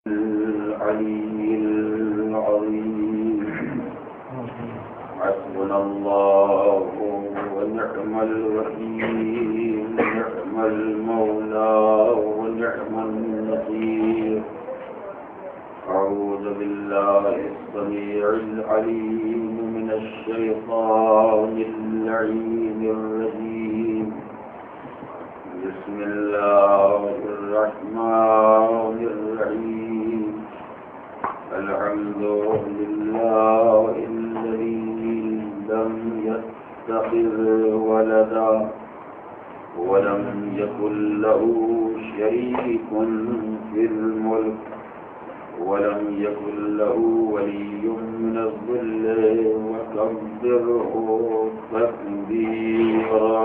العلي العظيم حسبنا الله ونعم الوكيل نعم المولى ونعم النصير أعوذ بالله السميع العليم من الشيطان اللعين الرجيم بسم الله الرحمن الرحيم الحمد لله الذي لم يتخذ ولدا ولم يكن له شريك في الملك ولم يكن له ولي من الذل وكبره تكبيرا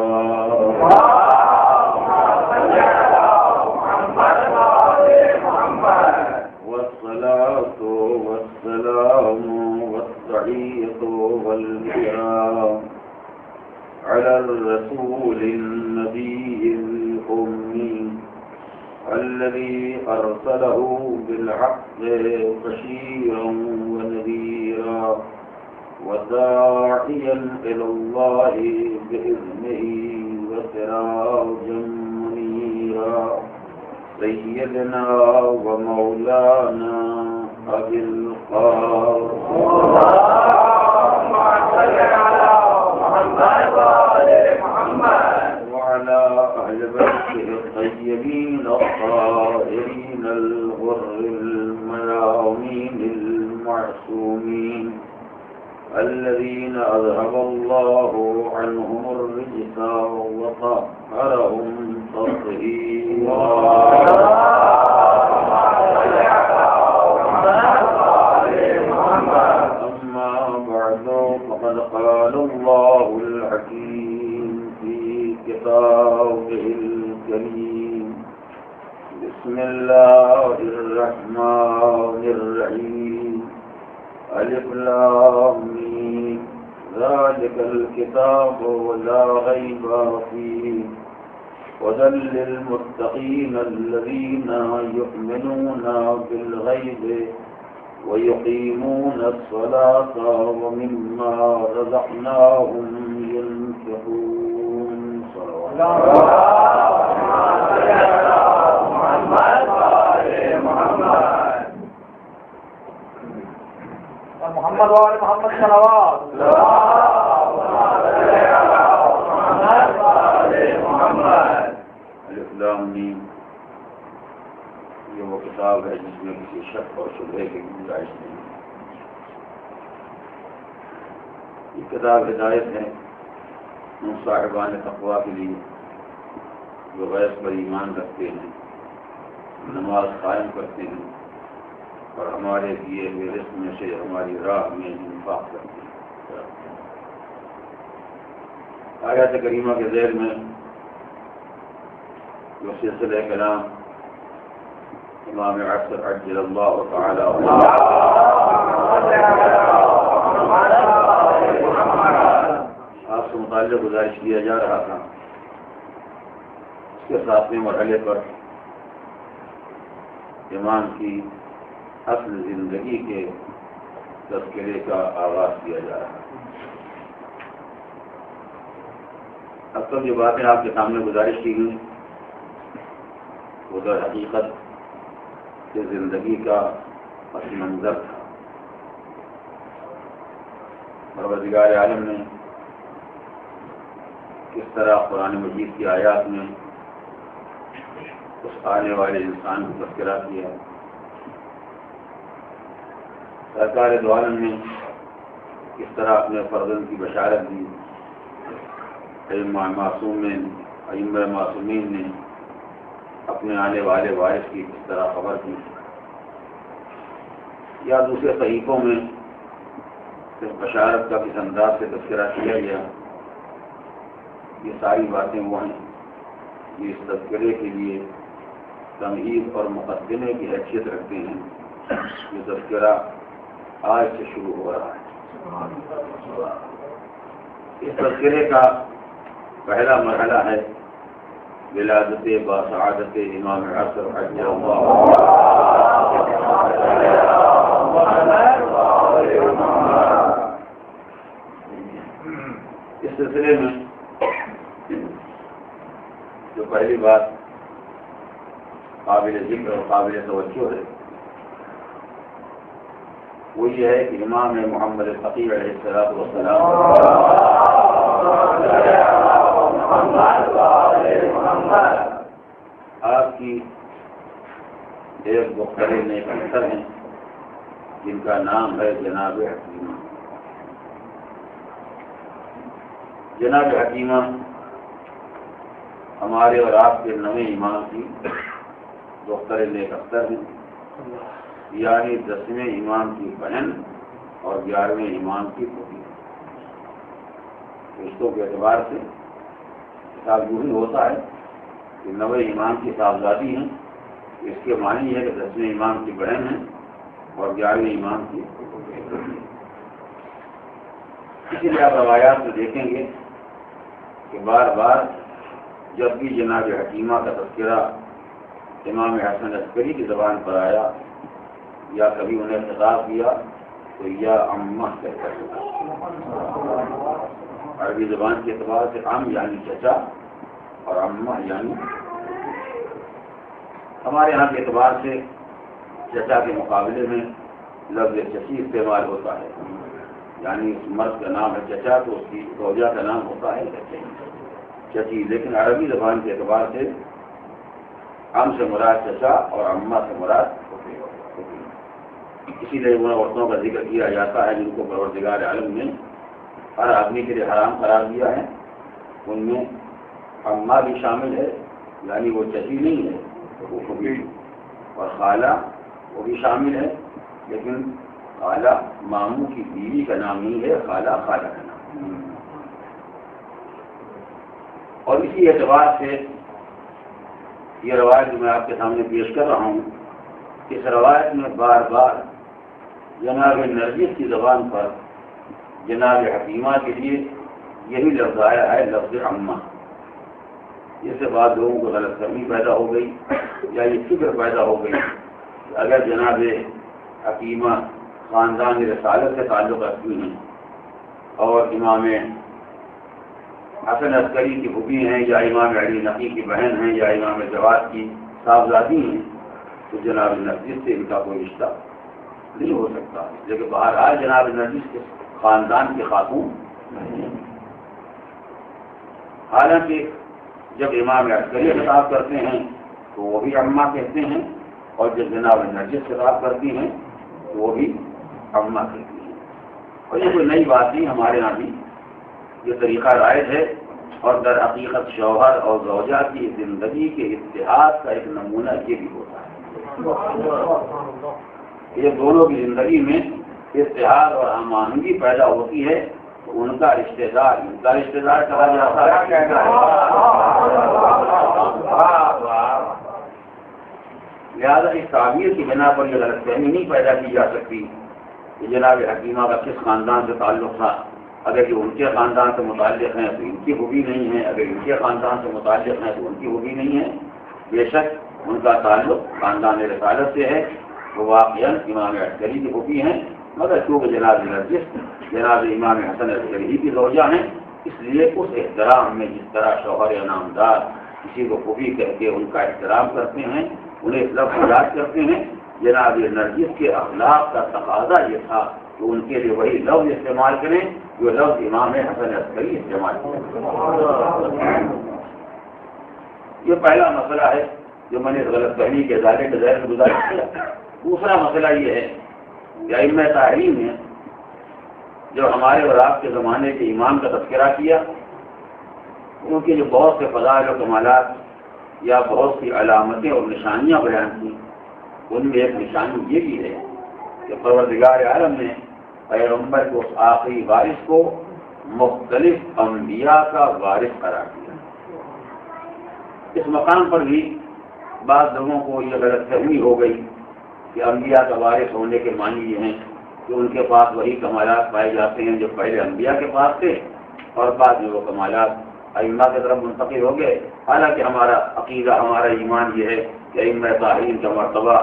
والصلاة والسلام والتحية والإكرام على الرسول النبي الأمي الذي أرسله بالحق بشيرا ونذيرا وداعيا إلى الله بإذنه وسراجا منيرا سيدنا ومولانا أبي القاسم اللهم صل على محمد وآل محمد وعلى أهل بيته الطيبين الطاهرين الغر الميامين المعصومين الذين أذهب الله عنهم الرجس وطهرهم تطهيرا أما بعد فقد قال الله الحكيم في كتابه الكريم بسم الله الرحمن الرحيم ألف لام ميم ذلك الكتاب لا ريب فيه هدى للمتقين الذين يؤمنون بالغيب ويقيمون الصلاة ومما رزقناهم ينفقون صلوات محمد وآل محمد صلوات الف لام میم یہ وہ کتاب ہے جس میں کسی شک اور شبہ کی گنجائش نہیں. یہ کتاب ہدایت ہے ان صاحبان تقویٰ کے لیے جو غیب پر ایمان رکھتے ہیں, نماز قائم کرتے ہیں اور ہمارے دیے ہوئے رزق میں سے ہماری راہ میں انفاق کرتے ہیں. آیات کریمہ کے ذیل میں جو سلسلہ کلام امام عصر عجل اللہ تعالی آپ سے متعلق گزارش کیا جا رہا تھا, اس کے ساتویں مرحلے پر امام کی اصل زندگی کے تذکرے کا آغاز کیا جا رہا ہے. اب تک جو باتیں آپ کے سامنے گزارش کی گئی وہ در حقیقت کی زندگی کا پس منظر تھا. پروردگار عالم نے کس طرح قرآن مجید کی آیات میں اس آنے والے انسان کو تذکرہ کیا, سرکار دو عالم نے کس طرح اپنے فرزند کی بشارت دی, ائمہ معصومین نے اپنے آنے والے وارث کی کس طرح خبر دی, یا دوسرے صحیفوں میں اس بشارت کا کس انداز سے تذکرہ کیا گیا. یہ ساری باتیں وہ ہیں یہ اس تذکرے کے لیے تمہید اور مقدمے کی حیثیت رکھتے ہیں. یہ تذکرہ آج سے شروع ہو رہا ہے. اس تذکرے کا پہلا مرحلہ ہے ولادت با سعادت امام عصر حج اللہ. قابل توجہ ہے وہ یہ ہے کہ امام محمد الفقی علیہ السلام آپ کی ایک دختر نیک اثر ہیں جن کا نام ہے جناب حکیمہ. جناب حکیمہ ہمارے اور آپ کے نویں امام کی دختر نیک اختر ہیں، یعنی 10ویں امام کی بہن اور 11ویں امام کی پوتی. رشتوں کے اعتبار سے حساب یوں ہی ہوتا ہے کہ 9ویں امام کی صاحبزادی ہیں، اس کے معنی ہے کہ 10ویں امام کی بہن ہے اور 11ویں امام کی پوتی ہے. اسی لیے آپ روایات میں دیکھیں گے کہ بار بار جب بھی جناب حکیمہ کا تذکرہ امام حسن عسکری کی زبان پر آیا یا کبھی انہیں خطاب کیا تو یا اماں کہہ کر عربی زبان کے اعتبار سے ام یعنی چچا اور اماں یعنی ہمارے یہاں کے اعتبار سے چچا کے مقابلے میں لفظ چچی استعمال ہوتا ہے، یعنی اس مرد کا نام ہے چچا تو اس کی زوجہ کا نام ہوتا ہے چچی. لیکن عربی زبان کے اعتبار سے ام سے مراد چچا اور اماں سے مراد ہوتی. اسی لیے ان عورتوں کا ذکر کیا جاتا ہے جن کو پروردگار عالم نے ہر آدمی کے لیے حرام قرار دیا ہے. ان میں اماں بھی شامل ہے، یعنی وہ چچی نہیں ہے وہ پھوپھی، اور خالہ وہ بھی شامل ہے، لیکن خالہ ماموں کی بیوی کا نام نہیں ہے، خالہ خالہ کا نام. اور اسی اعتبار سے یہ روایت جو میں آپ کے سامنے پیش کر رہا ہوں، اس روایت میں بار بار جناب نرجس کی زبان پر جناب حکیمہ کے لیے یہی لفظ آیا ہے، لفظ اماں. اس سے بعد لوگوں کو غلط فہمی پیدا ہو گئی یا یہ فکر پیدا ہو گئی کہ اگر جناب حکیمہ خاندان رسالت سے تعلق رکھتی ہیں اور امام حسن عسکری کی پھوپھی ہیں یا امام علی نقی کی بہن ہیں یا امام جواد کی صاحبزادی ہیں تو جناب نرجس سے ان کا کوئی رشتہ نہیں ہو سکتا. لیکن بہرحال جناب نرجس کے خاندان کے خاتون نہیں ہیں. حالانکہ جب امام عسکری خطاب کرتے ہیں تو وہ بھی اماں کہتے ہیں، اور جب جناب نرجس خطاب کرتی ہیں تو وہ بھی اماں کہتی ہیں. اور یہ کوئی نئی بات نہیں، ہمارے یہاں بھی یہ طریقہ رائج ہے، اور در حقیقت شوہر اور زوجہ کی زندگی کے اتحاد کا ایک نمونہ یہ بھی ہوتا ہے. یہ دونوں کی زندگی میں اتحاد اور ہم آہنگی پیدا ہوتی ہے تو ان کا رشتہ دار ان کا رشتہ دار کہا جاتا ہے. لہٰذا اس تعبیر کی بنا پر یہ غلط فہمی نہیں پیدا کی جا سکتی کہ جناب حکیمہ کا کس خاندان سے تعلق تھا. اگر یہ ان کے خاندان سے متعلق ہیں تو ان کی خوبی نہیں ہے، اگر ان کے خاندان سے متعلق ہیں تو ان کی خوبی نہیں ہے. بے شک ان کا تعلق خاندان رسالت سے ہے، وہ واقعاً امام عسکری کی خوبی ہیں، مگر چونکہ جناب نرجس جناب امام حسن عسکری کی زوجہ ہیں، اس لیے اس احترام میں جس طرح شوہر یا نامدار کسی کو خوبی کہہ کے ان کا احترام کرتے ہیں، انہیں لفظ یاد کرتے ہیں، جناب نرجس کے اخلاق کا تقاضا یہ تھا کہ ان کے لیے وہی لفظ استعمال کریں جو لفظ امام حسن عسکری استعمال کریں. یہ پہلا مسئلہ ہے جو میں نے غلط فہمی کے دائرے کے ذہن سے گزارش کیا. دوسرا مسئلہ یہ ہے کہ ائمہ تحریم نے جو ہمارے اور آپ کے زمانے کے امام کا تذکرہ کیا، ان کے جو بہت سے فضائل و کمالات یا بہت سی علامتیں اور نشانیاں بیان کی، ان میں ایک نشانی یہ بھی ہے کہ پروردگار عالم نے پیغمبر کو اس آخری وارث کو مختلف انبیاء کا وارث قرار دیا. اس مقام پر بھی بعض لوگوں کو یہ غلط فہمی ہو گئی کہ انبیاء کا وارث ہونے کے معنی یہ ہیں کہ ان کے پاس وہی کمالات پائے جاتے ہیں جو پہلے انبیاء کے پاس تھے، اور بعد میں وہ کمالات ائمہ کی طرف منتقل ہو گئے. حالانکہ ہمارا عقیدہ ہمارا ایمان یہ ہے کہ ائمہ طاہرین کا مرتبہ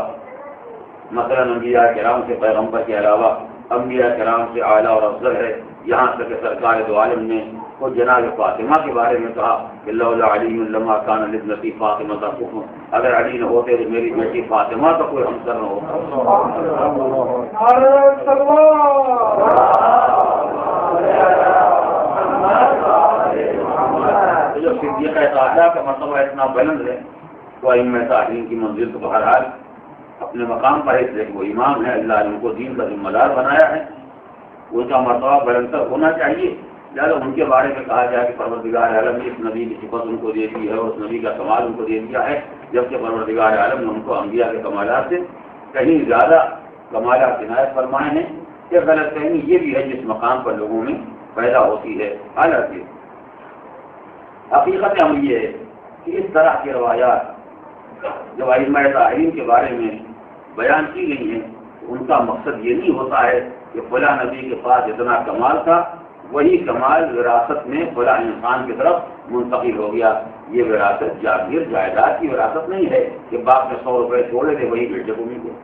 مثلاً انبیاء کرام سے پیغمبر کے علاوہ انبیاء کرام سے اعلیٰ اور افضل ہے، یہاں تک کہ سرکار دو عالم نے کو جناب فاطمہ کے بارے میں کہا کہ لولا علی لما کان لابنتی فاطمہ کفر، اگر علی نہ ہوتے تو میری بیٹی فاطمہ کا کوئی ہمسر نہ ہوتا۔ جو صدیقہ طاہرہ کا مرتبہ اتنا بلند ہے تو ائمہ تعلیم کی منزل تو بہرحال اپنے مقام پر ہے، لیکن وہ امام ہے، اللہ نے ان کو دین کا ذمہ دار بنایا ہے، ان کا مرتبہ بلندر ہونا چاہیے، لہٰذا ان کے بارے میں کہا جائے کہ پروردگار عالم نے اس نبی کی صفت ان کو دے دی ہے اور اس نبی کا کمال ان کو دے دیا ہے، جبکہ پروردگار عالم نے ان کو انبیاء کے کمالات سے کہیں زیادہ کمالات عنایت فرمائے ہیں۔ یہ غلط فہمی یہ بھی ہے جس مقام پر لوگوں میں پیدا ہوتی ہے۔ حالانکہ حقیقت عمل یہ ہے کہ اس طرح کی روایات جو ائمہ طاہرین کے بارے میں بیان کی گئی ہیں ان کا مقصد یہ نہیں ہوتا ہے کہ فلاں نبی کے پاس اتنا کمال تھا، وہی کمال وراثت میں فلاں انسان کی طرف منتقل ہو گیا۔ یہ وراثت جاگیر جائیداد کی وراثت نہیں ہے کہ باپ نے 100 روپے چھوڑے تھے وہی بیٹے کو مل گئے،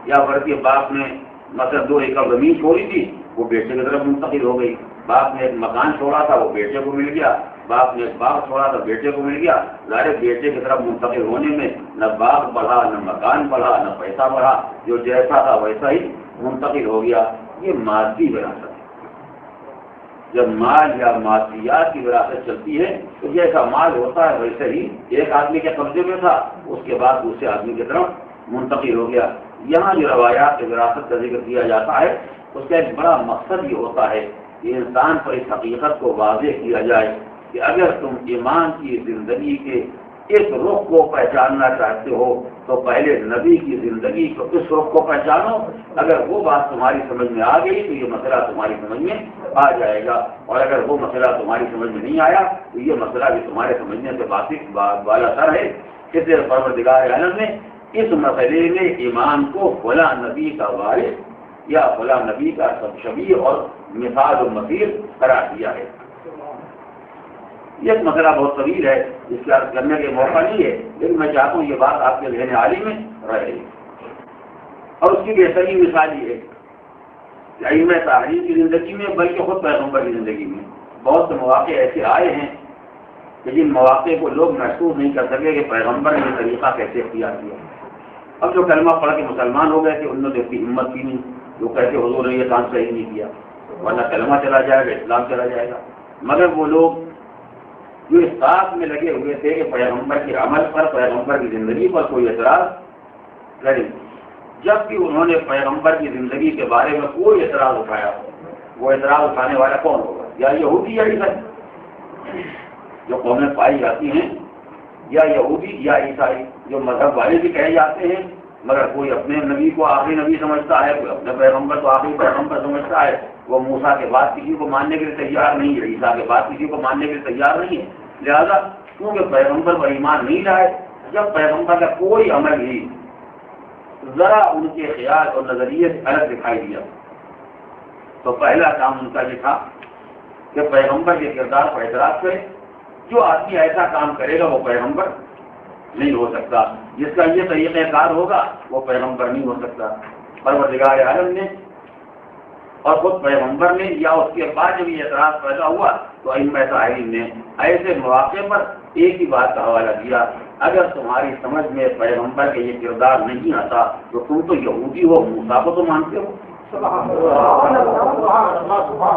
یا بلکہ باپ نے مثلا 2 ایکڑ زمین چھوڑی تھی وہ بیٹے کی طرف منتقل ہو گئی، باپ نے ایک مکان چھوڑا تھا وہ بیٹے کو مل گیا، باپ نے ایک باغ چھوڑا تھا بیٹے کو مل گیا۔ ظاہر بیٹے کی طرف منتقل ہونے میں نہ باغ بڑھا، نہ مکان بڑھا، نہ پیسہ بڑھا، جو جیسا تھا ویسا ہی منتقل ہو گیا۔ یہ مادی وراثت ہے۔ جب مال یا مادیات کی وراثت چلتی ہے تو جیسا مال ہوتا ہے ویسے ہی ایک آدمی کے قبضے میں تھا، اس کے بعد دوسرے آدمی کی طرف منتقل ہو گیا۔ یہاں جو روایات وراثت کا ذکر کیا جاتا ہے اس کا ایک بڑا مقصد یہ ہوتا ہے کہ انسان پر اس حقیقت کو واضح کیا جائے کہ اگر تم ایمان کی زندگی کے اس رخ کو پہچاننا چاہتے ہو تو پہلے نبی کی زندگی کو اس رخ کو پہچانو۔ اگر وہ بات تمہاری سمجھ میں آ گئی تو یہ مسئلہ تمہاری سمجھ میں آ جائے گا، اور اگر وہ مسئلہ تمہاری سمجھ میں نہیں آیا تو یہ مسئلہ بھی تمہارے سمجھنے سے بالا تر ہے۔ اس لیے پروردگار عالم نے اس مسئلے میں ایمان کو فلاں نبی کا وارث یا فلاں نبی کا شبیہ اور مثال و مثیر قرار دیا ہے۔ یہ ایک مسئلہ بہت طویل ہے، اس کے عرض کرنے کے موقع نہیں ہے، لیکن میں چاہتا ہوں یہ بات آپ کے ذہن عالی میں رہے، اور اس کی بہترین مثال یہ ہے کہ ائمہ طاہرین کی زندگی میں بلکہ خود پیغمبر کی زندگی میں بہت سے مواقع ایسے آئے ہیں کہ جن مواقع کو لوگ محسوس نہیں کر سکے کہ پیغمبر نے یہ طریقہ کیسے اختیار کیا۔ اب جو کلمہ پڑھ کے مسلمان ہو گئے تھے انہوں نے اتنی ہمت کی نہیں، جو کہتے حضور نے یہ کام صحیح نہیں کیا، ورنہ کلمہ چلا جائے گا، اسلام چلا جائے گا۔ مگر وہ لوگ جو اس بات میں لگے ہوئے تھے کہ پیغمبر کے عمل پر، پیغمبر کی زندگی پر کوئی اعتراض کریں، جب بھی انہوں نے پیغمبر کی زندگی کے بارے میں کوئی اعتراض اٹھایا وہ اعتراض اٹھانے والا کون ہوگا؟ یا یہودی یا عیسائی، جو قومیں پائی جاتی ہیں، یا یہودی یا عیسائی جو مذہب والے بھی کہے جاتے ہیں، مگر کوئی اپنے نبی کو آخری نبی سمجھتا ہے، کوئی اپنے پیغمبر کو آخری پیغمبر سمجھتا ہے، وہ موسیٰ کے بعد کسی کو ماننے کے لیے تیار نہیں ہے، عیسیٰ کے بعد کسی کو ماننے کے لیے تیار نہیں ہے۔ لہذا کیونکہ پیغمبر پر ایمان نہیں لائے، جب پیغمبر کا کوئی عمل ہی ذرا ان کے خیال اور نظریے سے الگ دکھائی دیا تو پہلا کام ان کا یہ تھا کہ پیغمبر کے کردار پر اعتراض کرے۔ جو آدمی ایسا کام کرے گا وہ پیغمبر نہیں ہو سکتا، جس کا یہ طریقہ کار ہوگا وہ پیغمبر نہیں ہو سکتا۔ پروردگار عالم نے اور خود پیغمبر نے یا اس کے بعد جب یہ اعتراض پیدا ہوا تو ائمہ طاہرین نے ایسے مواقع پر ایک ہی بات کا حوالہ دیا، اگر تمہاری سمجھ میں پیغمبر کے یہ کردار نہیں آتا تو تم تو یہودی ہو، موسیٰ کو تو مانتے ہو۔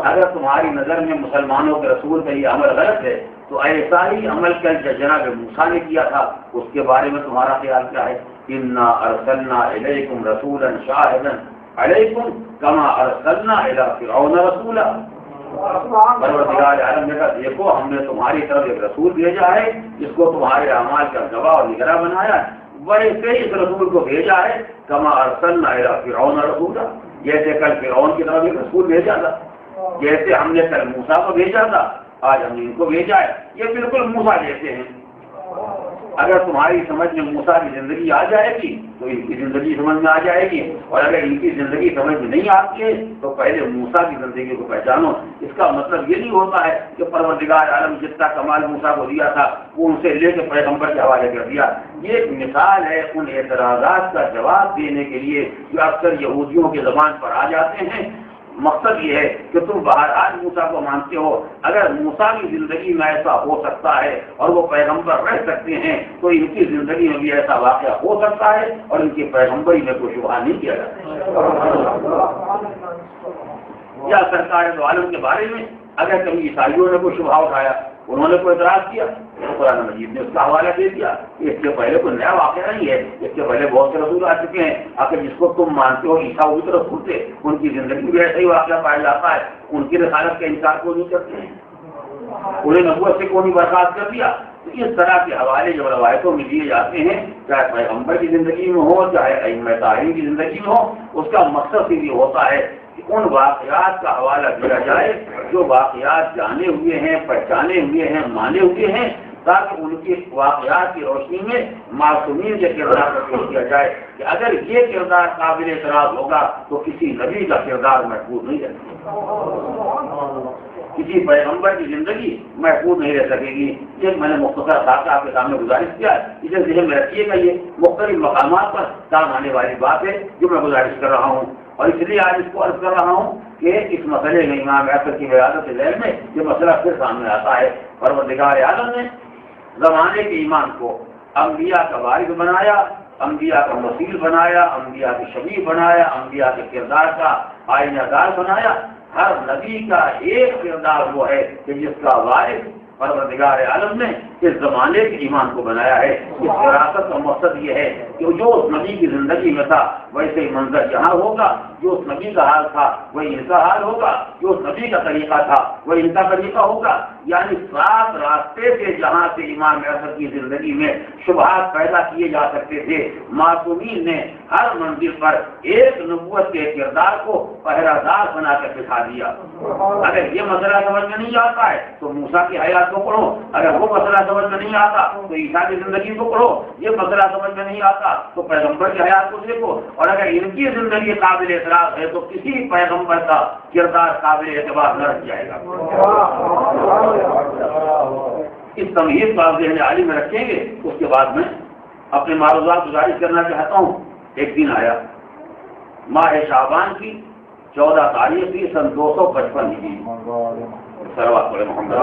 اگر تمہاری نظر میں مسلمانوں کے رسول کا یہ عمل غلط ہے تو ایسا ہی عمل کا جناب موسیٰ نے کیا تھا، اس کے بارے میں تمہارا خیال کیا ہے؟ انا ارسلنا الیکم رسولا شاہدا علیکم کما ارسلنا الی فرعون رسولا۔ پروردگار عالم نے کہا دیکھو ہم نے تمہاری طرف ایک رسول بھیجا ہے جس کو تمہارے اعمال کا گواہ اور نگراں بنایا ہے، ویسے اس رسول کو بھیجا ہے کما ارسلنا الی فرعون رسولا، جیسے کل فرعون کی طرف ایک رسول بھیجا تھا، جیسے ہم نے کل موسیٰ کو بھیجا تھا آج ہم نے ان کو بھیجا ہے، یہ بالکل موسیٰ جیسے ہیں۔ اگر تمہاری سمجھ میں موسیٰ کی زندگی آ جائے گی تو ان کی زندگی سمجھ میں آ جائے گی، اور اگر ان کی زندگی سمجھ میں نہیں آتی ہے تو پہلے موسیٰ کی زندگی کو پہچانو۔ اس کا مطلب یہ نہیں ہوتا ہے کہ پروردگار عالم جتنا کمال موسیٰ کو دیا تھا وہ ان سے لے کے پیغمبر کے حوالے کر دیا۔ یہ ایک مثال ہے ان اعتراضات کا جواب دینے کے لیے جو اکثر یہودیوں کی زبان پر آ جاتے ہیں۔ مقصد یہ ہے کہ تم بہرحال موسیٰ کو مانتے ہو، اگر موسیٰ کی زندگی میں ایسا ہو سکتا ہے اور وہ پیغمبر رہ سکتے ہیں تو ان کی زندگی میں بھی ایسا واقعہ ہو سکتا ہے اور ان کی پیغمبری میں کوئی شبہ نہیں کیا جاتا۔ یا سرکار دو عالم کے بارے میں اگر کبھی عیسائیوں نے کوئی شبہ اٹھایا، انہوں نے کوئی اعتراض کیا تو قرآن مجید نے اس کا حوالہ دے دیا۔ اس کے پہلے کوئی نیا واقعہ نہیں ہے، اس کے پہلے بہت سے رسول آ چکے ہیں۔ آخر جس کو تم مانتے ہو عیسیٰ کی طرف سنتے، ان کی زندگی میں ایسا ہی واقعہ پایا جاتا ہے، ان کی رسالت کا انکار کیوں نہیں کرتے ہیں؟ انہیں نبوت سے کیوں نہیں برخاست کر دیا؟ تو اس طرح کے حوالے جب روایتوں میں دیے جاتے ہیں، چاہے پیغمبر کی زندگی میں ہو چاہے ائمہ طاہرین کی زندگی میں ہو، اس کا مقصد یہ ہوتا ہے کہ ان واقعات کا حوالہ دیا جائے جو واقعات جانے ہوئے ہیں، پہچانے ہوئے ہیں، مانے ہوئے ہیں، تاکہ ان کی واقعات کی روشنی میں معصومین کے کردار کو پیش کیا جائے کہ اگر یہ کردار قابل اعتراض ہوگا تو کسی نبی کا کردار محفوظ نہیں رہ سکے، کسی پیغمبر کی زندگی محفوظ نہیں رہ سکے گی۔ یہ میں نے مختصر خاکہ آپ کے سامنے گزارش کیا، اسے ذہن میں رکھیے گا، یہ مختلف مقامات پر کام آنے والی بات ہے جو میں گزارش کر رہا ہوں، اور اس لیے آج اس کو عرض کر رہا ہوں کہ اس مسئلے میں امام احمد کی ولادت ذیل میں یہ مسئلہ پھر سامنے آتا ہے۔ پروردگار عالم نے زمانے کے ایمان کو انبیاء کا وارث بنایا، انبیاء کا وسیل بنایا، انبیاء کے شبیہ بنایا، انبیاء کے کردار کا آئینہ دار بنایا۔ ہر نبی کا ایک کردار وہ ہے کہ جس کا وارث پروردگار عالم نے اس زمانے کے ایمان کو بنایا ہے۔ اس وراثت کا مقصد یہ ہے کہ جو اس نبی کی زندگی میں تھا ویسے ہی منظر یہاں ہوگا، جو اس نبی کا حال تھا وہی ان کا حال ہوگا، جو اس نبی کا طریقہ تھا وہی ان کا طریقہ ہوگا۔ یعنی سات راستے سے جہاں سے امام احمد کی زندگی میں شبہات پیدا کیے جا سکتے تھے، معصومین نے ہر منزل پر ایک نبوت کے کردار کو پہرہ دار بنا کر دکھا دیا۔ اگر یہ مسئلہ سمجھ میں نہیں آتا ہے تو موسیٰ کی حیات کو پڑھو، اگر وہ مسئلہ سمجھ میں نہیں آتا تو عیسیٰ کی زندگی کو پڑھو، یہ مسئلہ سمجھ میں نہیں آتا تو پیغمبر کی حیات کو دیکھو، اور اگر ان کی زندگی قابل اعتراض ہے تو کسی پیغمبر کا کردار قابل اعتبار نہ رہ جائے گا۔ اس تمہید کو آپ ذہن عالی میں رکھیں گے۔ اس کے بعد میں اپنے معروضات گزارش کرنا چاہتا ہوں۔ ایک دن آیا ماہ شعبان کی 14 تاریخ کی سن 255 ہجری، صلوات علی محمد۔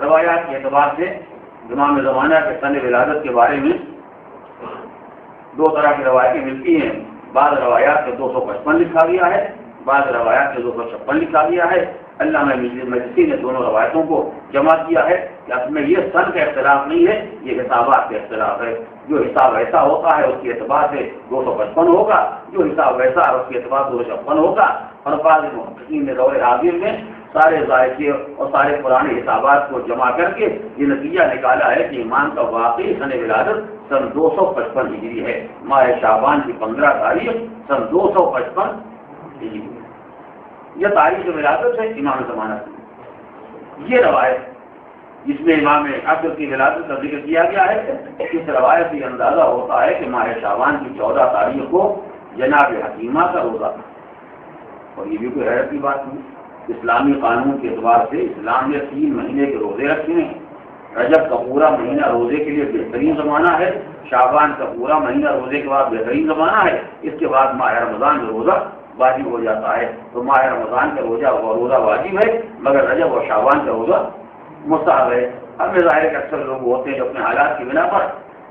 روایات کے اعتبار سے امام زمانہ کے سن ولادت کے بارے میں دو طرح کی روایتیں ملتی ہیں۔ بعض روایات میں 255 لکھا گیا ہے، بعض روایات میں 256 لکھا گیا ہے۔ علامہ مجلسی نے دونوں روایتوں کو جمع کیا ہے کہ اصل میں یہ سن کا اختلاف نہیں ہے، یہ حسابات کا اختلاف ہے۔ جو حساب ایسا ہوتا ہے اس کے اعتبار سے 255 ہوگا، جو حساب ویسا ہے اس کے اعتبار سے 256 ہوگا۔ اور بعض محققین نے دور حاضر میں سارے ذائقے اور سارے پرانے حسابات کو جمع کر کے یہ نتیجہ نکالا ہے کہ امام کا واقعی سن ولادت سن 255 ہجری ہے۔ ماہ شعبان کی 15 تاریخ سن 255 ہجری، یہ تاریخ ولادت ہے امام زمانہ کی۔ یہ روایت جس میں امام احمد کی ولادت کا ذکر کیا گیا ہے، اس روایت سے اندازہ ہوتا ہے کہ ماہ شعبان کی 14 تاریخ کو جناب حکیمہ کا روزہ تھا، اور یہ بھی کوئی حیرت کی بات نہیں۔ اسلامی قانون کے اعتبار سے اسلام نے 3 مہینے کے روزے رکھے ہیں۔ رجب کا پورا مہینہ روزے کے لیے بہترین زمانہ ہے، شعبان کا پورا مہینہ روزے کے بعد بہترین زمانہ ہے، اس کے بعد ماہ رمضان میں روزہ واجب ہو جاتا ہے۔ تو ماہ رمضان کا روزہ واجب ہے، مگر رجب اور شعبان کا روزہ مستحب ہے۔ اب ظاہر ہے کہ اکثر لوگ ہوتے ہیں جو اپنے حالات کی بنا پر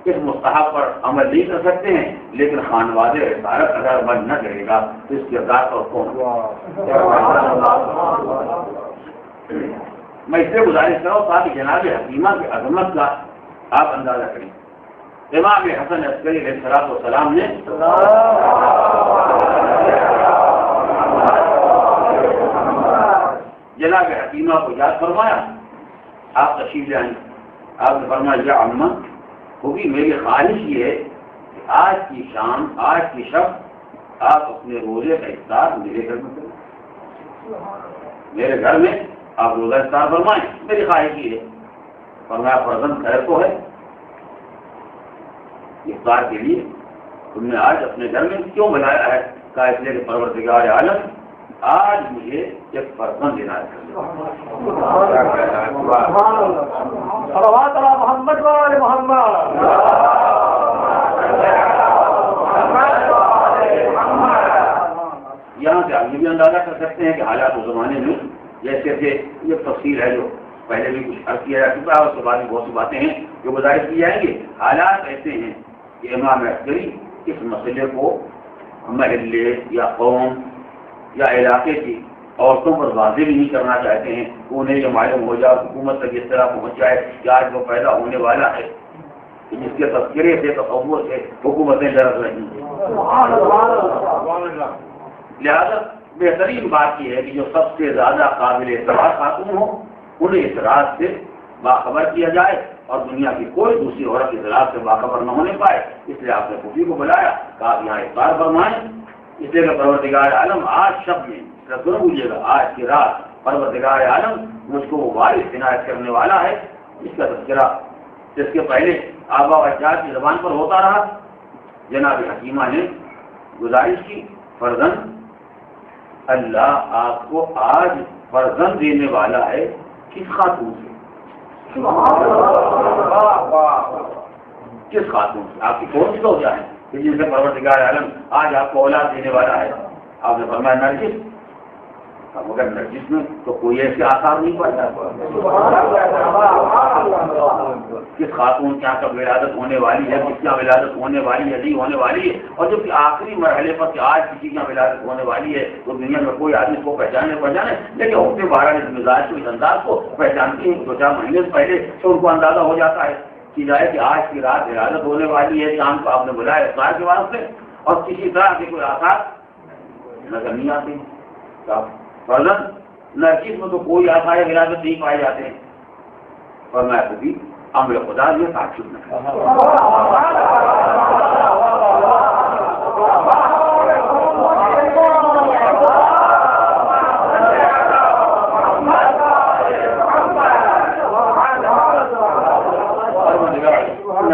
اس مستحب پر عمل نہیں کر سکتے ہیں، لیکن خانواد رسالت اگر عمل نہ کرے گا تو اس کردار پر کون؟ میں اس سے گزارش کروں تاکہ جناب حکیمہ کی عظمت کا آپ اندازہ کریں۔ امام حسن عسکری علیہ الصلوۃ والسلام نے جناب حکیمہ کو یاد فرمایا، آپ تشریف لے آئیں۔ آپ نے فرمایا یا عمہ ہوگی، میری خواہش یہ ہے کہ آج کی شام، آج کی شب آپ اپنے روزے کا افطار میرے گھر میں کریں۔ میرے گھر میں آپ روزہ افطار فرمائیں، میری خواہش یہ ہے۔ فرمایا فرزند خیر تو ہے، افطار کے لیے تم نے آج اپنے گھر میں کیوں بنایا ہے؟ کہا اس لیے کہ پروردگار عالم آج مجھے ایک فرزند عنایت کر دیا۔ صلوات علی محمد وآل محمد۔ یہاں سے آپ یہ بھی اندازہ کر سکتے ہیں کہ حالات اس زمانے میں جیسے تھے، یہ تفصیل ہے جو پہلے بھی کچھ عرض کیا جا چکا ہے، اس کے بعد بھی بہت سی باتیں ہیں جو گزارش کی جائیں گے۔ حالات ایسے ہیں کہ امام عسکری اس مسئلے کو محلے یا قوم یا علاقے کی عورتوں پر واضح بھی نہیں کرنا چاہتے ہیں کہ انہیں یہ معلوم ہو جائے، حکومت تک اس طرح پہنچ جائے کہ آج وہ پیدا ہونے والا ہے جس کے تذکرے سے تصور سے حکومتیں لڑ رہی ہیں۔ لہذا بہترین بات یہ ہے کہ جو سب سے زیادہ قابل اعتبار خاتون ہو انہیں اس راز سے باخبر کیا جائے اور دنیا کی کوئی دوسری عورت اس راز سے باخبر نہ ہونے پائے۔ اس لیے آپ نے پھوپھی کو بلایا، کہا آپ یہاں افطار فرمائیں، اس لیے کہ پروردگار عالم آج شب میں ضرور بولیے گا، آج کی رات پروردگار عالم مجھ کو وہ وارث عنایت کرنے والا ہے جس کا تذکرہ اس کے پہلے آبا و اجداد کی زبان پر ہوتا رہا۔ جناب حکیمہ نے گزارش کی، فرزند اللہ آپ کو آج فرزند دینے والا ہے، کس خاتون سے؟ کس خاتون سے؟ آپ کی کون سی وجہ ہے کہ جن سے پروردگار عالم آج آپ کو اولاد دینے والا ہے؟ آپ نے فرمایا نرجس۔ مگر نرجس میں تو کوئی ایسے آثار نہیں پاتا۔ کس خاتون کے یہاں کب ولادت ہونے والی ہے، کس کے یہاں ولادت ہونے والی ہے، نہیں ہونے والی ہے، اور جب کہ آخری مرحلے پر کہ آج کسی کے یہاں ولادت ہونے والی ہے تو دنیا میں کوئی آدمی کو پہچانے لیکن ہوتے بارہ اس مزاج کو، اس انداز کو پہچانتی ہیں 2-4 مہینے سے پہلے تو ان کو اندازہ ہو جاتا ہے کہ جائے کہ آج کی رات ولادت ہونے والی ہے، شام کو آپ نے بلایا افطار کے واسطے اور کسی طرح کے کوئی آثار نظر نہیں آتے۔ فرزند نرجس میں تو کوئی آثار ولادت نہیں پائے جاتے ہیں۔ فرمایا بھی امر خدا یہ تعجب نہ کرے۔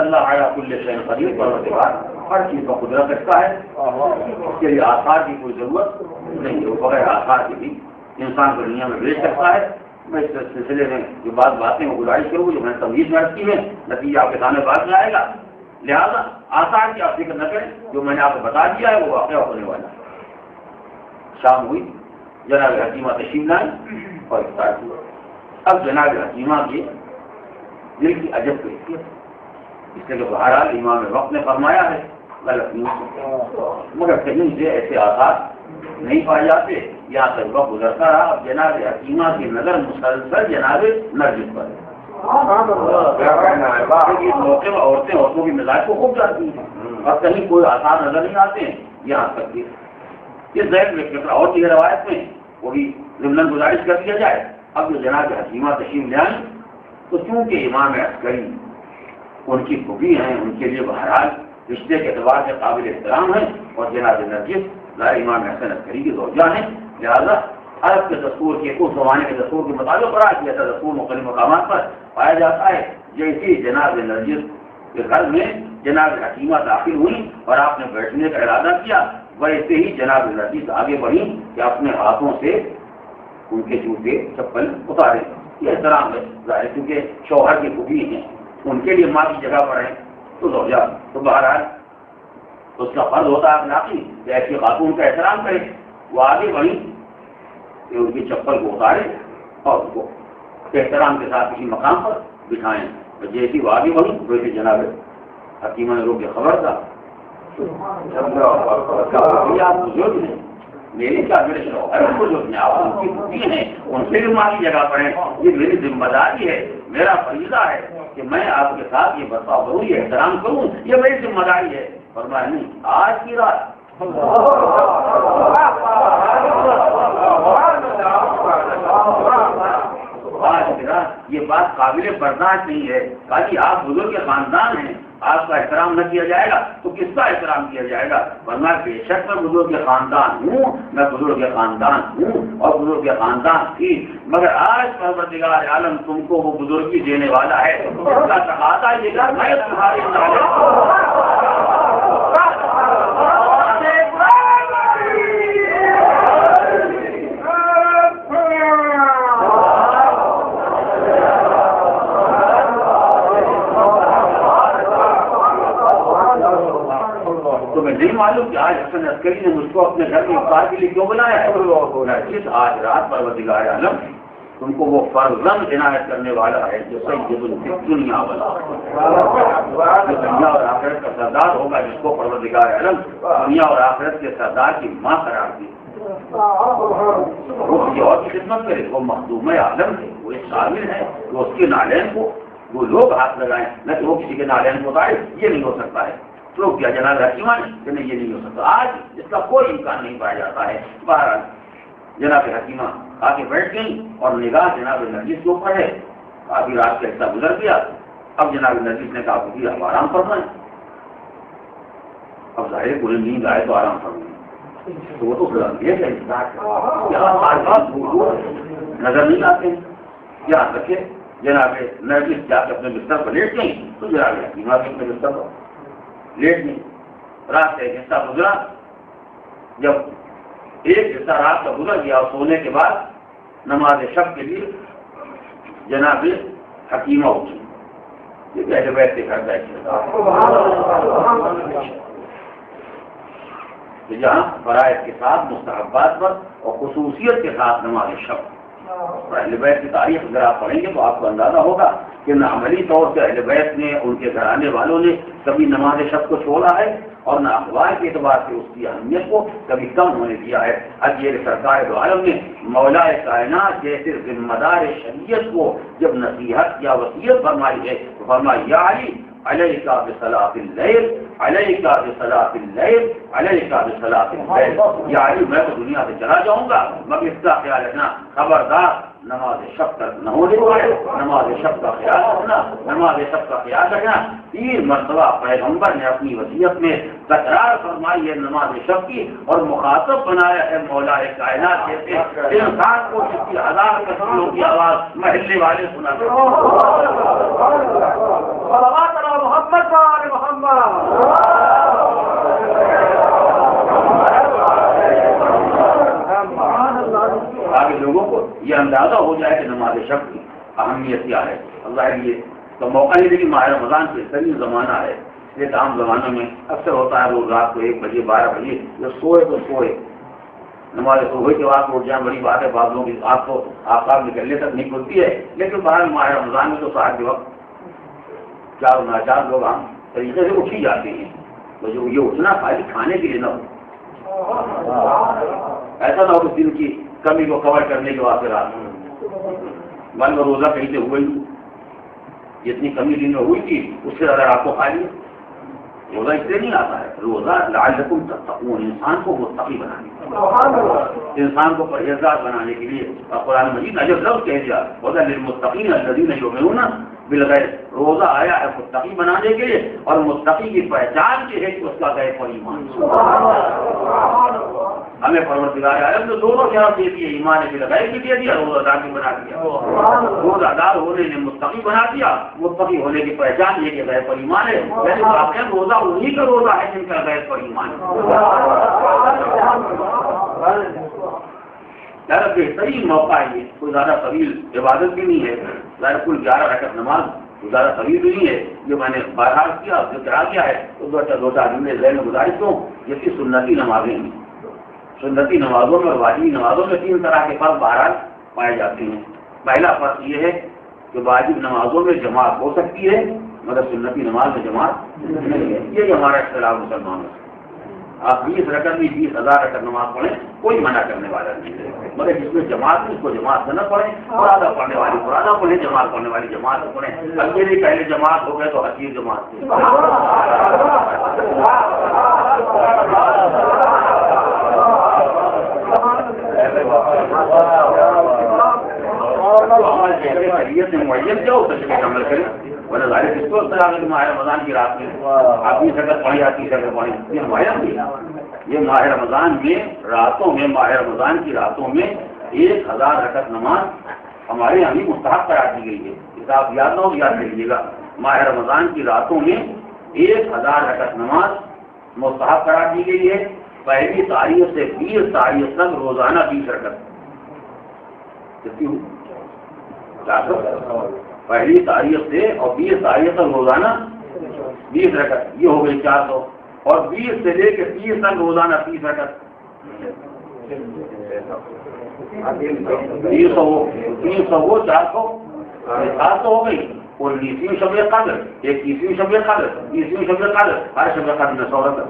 اللہ علی کل شیء قدیر، پروردگار ہر چیز کا قدرت رکھتا ہے، اس کے لیے آثار کی کوئی ضرورت نہیں ہے، وہ بغیر آثار کے بھی انسان کو دنیا میں بھیج سکتا ہے۔ میں اس سلسلے میں جو باتیں وہ گزارش کروں جو میں نے تمہید میں رکھی ہے، نتیجہ آپ کے سامنے بعد میں آئے گا۔ لہذا آثار کی آپ فکر نہ کریں، جو میں نے آپ کو بتا دیا ہے وہ واقعہ ہونے والا ہے۔ شام ہوئی، جناب حکیمہ تشریف لائیں اور افطار ہوا۔ اب جناب حکیمہ کے دل کی عجب کیفیت، اس لیے کہ بہرحال امام وقت نے فرمایا ہے غلط نہیں، مگر کہیں سے ایسے آثار نہیں پائے جاتے۔ یا تک وقت گزرتا رہا، اب جناب حکیمہ کی نظر مسلسل جناب نرجس پر ہے۔ اس موقع میں عورتوں کی مزاج کو خوب جاتی ہیں اور کہیں کوئی آثار نظر نہیں آتے ہیں، یہاں تک کہ اس ذہن میں اور کی روایت میں وہ بھی ضمن گزارش کر دیا جائے۔ اب جو جناب حکیمہ تشریف لے آئیں تو چونکہ امام عسکری ان کی پھوپھی ہیں، ان کے لیے بہرحال رشتے کے اعتبار سے قابل احترام ہیں، اور جناب نرجس امام حسن عسکری کی زوجہ ہیں، لہٰذا عرب کے دستور کے اس زمانے کے دستور کے مطابق قرار کیا تھا۔ دستور مختلف مقامات پر پایا جاتا ہے۔ جیسے جناب نرجس کے گھر میں جناب حکیمہ داخل ہوئی اور آپ نے بیٹھنے کا ارادہ کیا، ویسے ہی جناب نرجس آگے بڑھی کہ اپنے ہاتھوں سے ان کے جوتے چپل اتارے۔ یہ احترام ہے ظاہر، کیونکہ شوہر کی پھوپھی ہیں، ان کے لیے ماں کی جگہ پر ہیں تو زوجہ تو بہرحال اس کا فرض ہوتا ہے اخلاقی کہ ایسی خاتون کا احترام کرے۔ وہ آگے بڑھی کہ ان کی چپل کو اتارے اور اس کو احترام کے ساتھ کسی مقام پر بٹھائیں۔ جیسی وہ آگے بڑھی ویسے جناب حکیمہ نے روک کے خبر تھا، آپ بزرگ ہیں، میری کیا میرے شوہر بزرگ ہیں، آپ ان کی پھوپھی ہیں، ان سے بھی ماں کی جگہ پر ہیں، یہ میری ذمہ داری ہے، میرا فریضہ ہے کہ میں آپ کے ساتھ یہ برتاؤ کروں، یہ احترام کروں، یہ میری ذمہ داری ہے۔ فرمایا نہیں، آج کی رات آج کی رات یہ بات قابل برداشت نہیں ہے. کہا جی آپ بزرگ خاندان ہیں, آپ کا احترام نہ کیا جائے گا تو کس کا احترام کیا جائے گا؟ ورنہ بے شک میں بزرگ خاندان ہوں, میں بزرگ خاندان ہوں اور بزرگ خاندان تھی, مگر آج پروردگار عالم تم کو وہ بزرگی دینے والا ہے. اس کا تقاضا یہ کہ میں تمہاری تمہیں نہیں معلوم کہ آج حسن عسکری نے مجھ کو اپنے گھر میں افطار کے لیے کیوں بنایا ہے؟ جس آج رات پروردگار عالم تم کو وہ فرزند عنایت کرنے والا ہے جو سید الدنیا والا جو دنیا اور آخرت کا سردار ہوگا, جس کو پروردگار عالم دنیا اور آخرت کے سردار کی ماں قرار دی. وہ کسی اور کی خدمت کرے, وہ مخدوم عالم ہے, وہ ایک شامل ہے کہ اس کے نالین کو وہ لوگ ہاتھ لگائیں, نہ کہ وہ کسی کے نالین کو اٹھائے. یہ نہیں ہو سکتا ہے. تو کیا جناب حکیمہ نے کہ نہیں یہ نہیں ہو سکتا. آج اس کا کوئی امکان نہیں پایا جاتا ہے. بہرحال جناب حکیمہ آ کے بیٹھ گئی اور نگاہ جناب نرجس کے اوپر ہے. کافی رات کا حصہ گزر گیا. اب جناب نرجس نے کہا کہ اب آرام فرمائیں. اب ظاہر پورے نیند آئے تو آرام فرمائیں. تو وہ تو نظر نہیں آتے ہیں. یہاں تک کہ جناب نرجس جا کے اپنے بستر پر لیٹ گئی تو جناب حکیمہ بھی اپنے بستر پر لیٹ نہیں. رات کا ایک حصہ گزرا. جب ایک حصہ رات کا گزر گیا اور سونے کے بعد نماز شب کے لیے جناب حکیمہ اٹھی. یہ کیسے بیٹھ کے گھر بیٹھے جہاں فرائض کے ساتھ مستحبات پر اور خصوصیت کے ساتھ نماز شب. اہل بیت کی تاریخ اگر آپ پڑھیں گے تو آپ کو اندازہ ہوگا کہ نہ عملی طور سے اہل بیت نے, ان کے گھرانے والوں نے کبھی نماز شب کو چھوڑا ہے اور نہ اخبار کے اعتبار سے اس کی اہمیت کو کبھی کم ہونے دیا ہے. حج سرکار دو عالم نے مولا کائنات جیسے ذمہ دار شریعت کو جب نصیحت یا وصیت فرمائی ہے تو فرمایا یا علی علیک بصلاۃ اللیل, علیک بصلاۃ اللیل, علیک بصلاۃ اللیل. یا علی میں تو دنیا سے چلا جاؤں گا مگر اس کا خیال رکھنا, خبردار نماز شب تک نہ ہونے پائے. نماز شب کا خیال رکھنا, نماز شب کا خیال رکھنا. 3 مرتبہ پیغمبر نے اپنی وصیت میں تکرار فرمائی ہے نماز شب کی, اور مخاطب بنایا ہے مولا کائنات جیسے انسان کو جس کی 1000 کشتیوں کی آواز محلے والے سنا محمد آگے لوگوں کو یہ اندازہ ہو جائے کہ نماز شب کی اہمیت کیا ہے. اللہ یہ تو موقع ہی لیکن ماہ رمضان بہترین زمانہ ہے. یہ عام زمانوں میں اکثر ہوتا ہے روز رات کو 1 بجے 12 بجے جو سوئے تو سوئے, نماز صبح کے بعد اٹھ جائیں بڑی بات ہے. بعض لوگوں کی آپ کو آفتاب نکلنے تک نہیں کھلتی ہے, لیکن باہر ماہ رمضان میں تو ساتھ کے وقت 4 ناچار لوگ عام طریقے سے اٹھ ہی جاتے ہیں. تو جو یہ اٹھنا خالی کھانے کے لیے نہ ہو, ایسا نہ ہو کہ دن کی کمی کو کور کرنے کے واسطے رات من میں روزہ کہیں سے ہوئی جتنی کمی دن میں ہوئی تھی اس سے زیادہ آپ کو کھا لیا. روزہ اس لیے نہیں آتا ہے, روزہ لعلکم تتقون, انسان کو متقی بنانے کے لیے, انسان کو پرہیزگار بنانے کے لیے. قرآن مجید نے جب لفظ کہہ دیا ہدی للمتقین الذین یؤمنون بالغیب, روزہ آیا ہے متقی بنانے کے لیے, اور متقی کی پہچان یہ ہے کہ اس کا غیب پر ایمان. ہمیں پروردگار عالم نے دونوں شرط دے دیے, ایمان بالغیب بھی دے دیا, روزہ دار بھی بنا دیا. روزہ دار ہونے نے متقی بنا دیا, متقی ہونے کی پہچان یہ کہ غیب پر ایمان ہے. ویسے واقعہ روزہ انہی کا روزہ ہے جن کا غیب پر ایمان ہے. زیادہ بہترین موقع ہے یہ, کوئی زیادہ طویل عبادت بھی نہیں ہے. ظاہر کل 11 رکعت نماز زیادہ طویل بھی نہیں ہے. یہ میں نے بہرحال کیا ذکر آ گیا ہے تو 2-4 دن میں ذہن میں گزارش دوں. یہ کہ سنتی نمازیں ہیں. سنتی نمازوں میں اور واجبی نمازوں میں 3 طرح کے فرق بہرحال پائے جاتے ہیں. پہلا فرق یہ ہے کہ واجب نمازوں میں جماعت ہو سکتی ہے مگر سنتی نماز میں جماعت نہیں ہے. یہ ہمارا اختلاف مسلمانوں سے. آپ 20 رکعت بھی 20,000 رکعت نماز پڑھیں, کوئی منع کرنے والا نہیں ہے, مگر جس میں جماعت ہے اس کو جماعت میں نہ پڑھیں. فرادہ پڑھنے والی فرادہ پڑھیں, جماعت پڑھنے والی جماعت پڑھیں. اکیلے پہلے جماعت ہو گئے تو حقیر جماعت. شریعت نے معین کیا ہو سکے عمل کریں ورنہ ظاہر کس کو طرح کہ ماہ رمضان کی رات میں آپ 20 رکعت پڑھی یا 30 رکعت پڑھی، یہ معین نہیں ہے۔ یہ ماہ رمضان میں راتوں میں، ماہ رمضان کی راتوں میں 1000 رکعت نماز ہمارے یہاں بھی مستحب قرار دی گئی ہے۔ کتاب یاد نہ ہو یاد کریے گا، ماہ رمضان کی راتوں میں 1000 رکعت نماز مستحب قرار دی گئی ہے۔ پہلی تاریخ سے 20 تاریخ تک روزانہ 20 رکعت، کتنی ہوں؟ پہلی تاریخ سے اور 20 تاریخ تک روزانہ 20 رکعت، یہ ہو گئی 400، اور 20 سے لے کے 30 تک روزانہ 30 رکعت، 300 وہ 400 700 ہو گئی۔ 19ویں شب قدر، 21ویں شب قدر، 20ویں شب قدر، ہر شب قدر میں 100 رکعت۔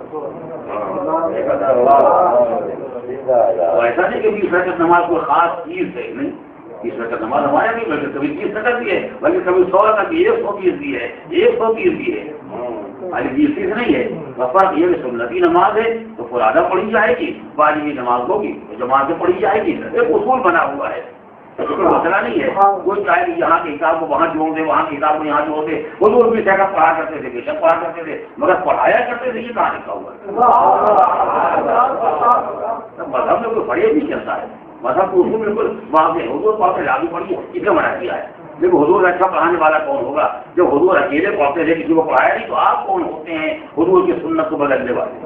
ایسا نہیں کہ 20 رکعت نماز کوئی خاص چیز ہے، نہیں، 20 رکعت نماز ہمارے نہیں، بلکہ کبھی 30 رکعت بھی ہے، بلکہ کبھی 100 رکعت بھی ہے، 130 بھی ہے، 130 بھی ہے، خالی 20 نہیں ہے۔ فرق یہ کہ سنتی نماز ہے تو فرادہ پڑھی جائے گی، واجبی نماز ہوگی تو جماعت سے پڑھی جائے گی، ایک اصول بنا ہوا ہے، کوئی مسئلہ نہیں ہے۔ کوئی چاہے کہ یہاں کی کتاب کو وہاں جوڑ دے، وہاں کی کتاب کو یہاں جوڑ دے، حضور بھی جگہ پڑھا کرتے تھے، بے شک پڑھا کرتے تھے، مگر پڑھایا کرتے تھے، یہ کہاں لکھا ہوا ہے؟ مذہب میں کوئی پڑھے نہیں چلتا ہے، مذہب کو اصول بالکل واضح ہے، حضور پڑھتے تھے، آگے پڑھیے، اس نے منع کیا ہے۔ لیکن حضور اچھا پڑھانے والا کون ہوگا؟ جب حضور اکیلے پڑھتے تھے، کسی کو پڑھایا نہیں، تو آپ کون ہوتے ہیں حضور کی سنت کو بدلنے والے؟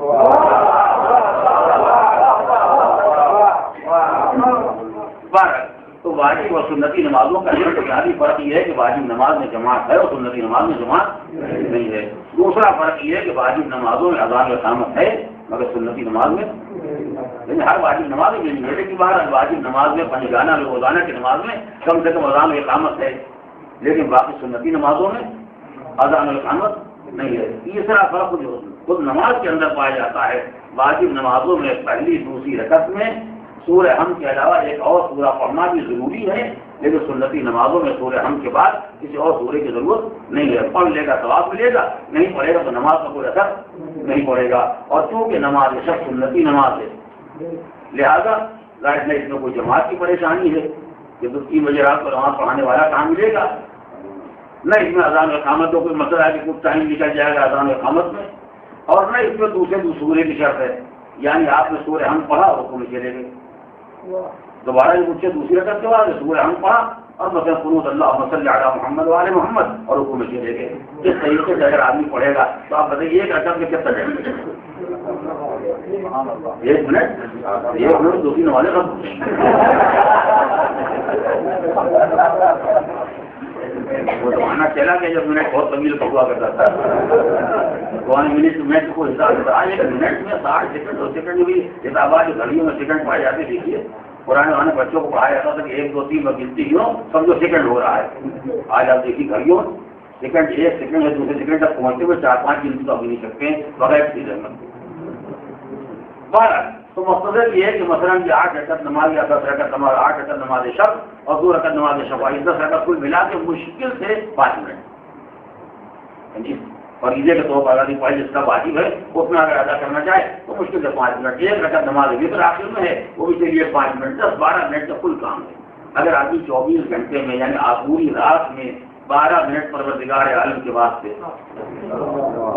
تو واجب اور سنتی نمازوں کا یہ بنیادی فرق یہ ہے کہ واجب نماز میں جماعت ہے اور سنتی نماز میں جماعت نہیں ہے۔ دوسرا فرق یہ ہے کہ واجب نمازوں میں اذان و اقامت ہے مگر سنتی نماز میں نہیں۔ ہر واجب نماز میں نہیں ہے، لیکن باہر واجب نماز میں پنجگانہ روزانہ کی نماز میں کم سے کم اذان و اقامت ہے، لیکن باقی سنتی نمازوں میں اذان و اقامت نہیں ہے۔ تیسرا فرق جو خود نماز کے اندر پایا جاتا ہے، واجب نمازوں میں پہلی دوسری رکعت میں سورہ حمد کے علاوہ ایک اور سورہ پڑھنا بھی ضروری ہے، لیکن سنتی نمازوں میں سورہ حمد کے بعد کسی اور سورے کی ضرورت نہیں ہے۔ پڑھ لے گا ثواب ملے گا، نہیں پڑھے گا تو نماز کا کوئی اثر نہیں پڑے گا۔ اور چونکہ نماز شب سنتی نماز ہے، لہذا ظاہر نہیں اس میں کوئی جماعت کی پریشانی ہے کہ 3 بجے رات کو نماز پڑھانے والا کہاں ملے گا، نہ اس میں اذان و اقامت کو کوئی مسئلہ ہے کہ کچھ ٹائم نکل جائے گا اذان و اقامت میں، اور نہ اس میں دوسرے سورے کی شرط ہے، یعنی آپ نے سورہ حمد پڑھا اور حکم چلے گئے، دوبارہ یہ مجھ سے دوسری رکعت کے بعد سورہ حمد پڑھا اور مثلا قنوت اللہم صلی علی محمد وعلی محمد اور حکم چلے گئے۔ اس طریقے سے اگر آدمی پڑھے گا تو آپ بتائیے ایک رکعت میں کتنا جائے گا؟ 1 منٹ 2 3 والے سب وہ زمانہ چلا گیا جب منٹ بہت طویل ہوا کرتا تھا، منٹ کو حساب ہوتا ہے، 1 منٹ میں 60 سیکنڈ 2 سیکنڈ بھی حسابات جو گھڑیوں میں سیکنڈ پائے جاتے دیکھیے، پرانے زمانے بچوں کو پڑھایا جاتا تھا کہ 1 2 3 میں گنتی ہو سمجھو سیکنڈ ہو رہا ہے۔ آج آپ دیکھیے گھڑیوں سیکنڈ 1 سیکنڈ یا دوسرے سیکنڈ تک پہنچتے ہوئے 4 5 گنتی تو ابھی نہیں سکتے بغیر کسی رحمت۔ تو مقصد یہ ہے کہ مثلا 8 رکعت نماز یا 10 رکعت نماز، 8 رکعت نماز شب اور 2 رکعت نماز شفاعی، 10 رکعت کل ملا کے مشکل سے 5 منٹ، اور عیدے کے طور پر اگر جس کا واجب ہے اس میں اگر ادا کرنا چاہے تو مشکل سے 5 منٹ۔ 1 رکعت نماز وتر آخر میں ہے، وہ بھی چلیے 5 منٹ، 10 12 منٹ کا کل کام ہے۔ اگر آدمی 24 گھنٹے میں یعنی پوری رات میں 12 منٹ پروردگار عالم کے واسطے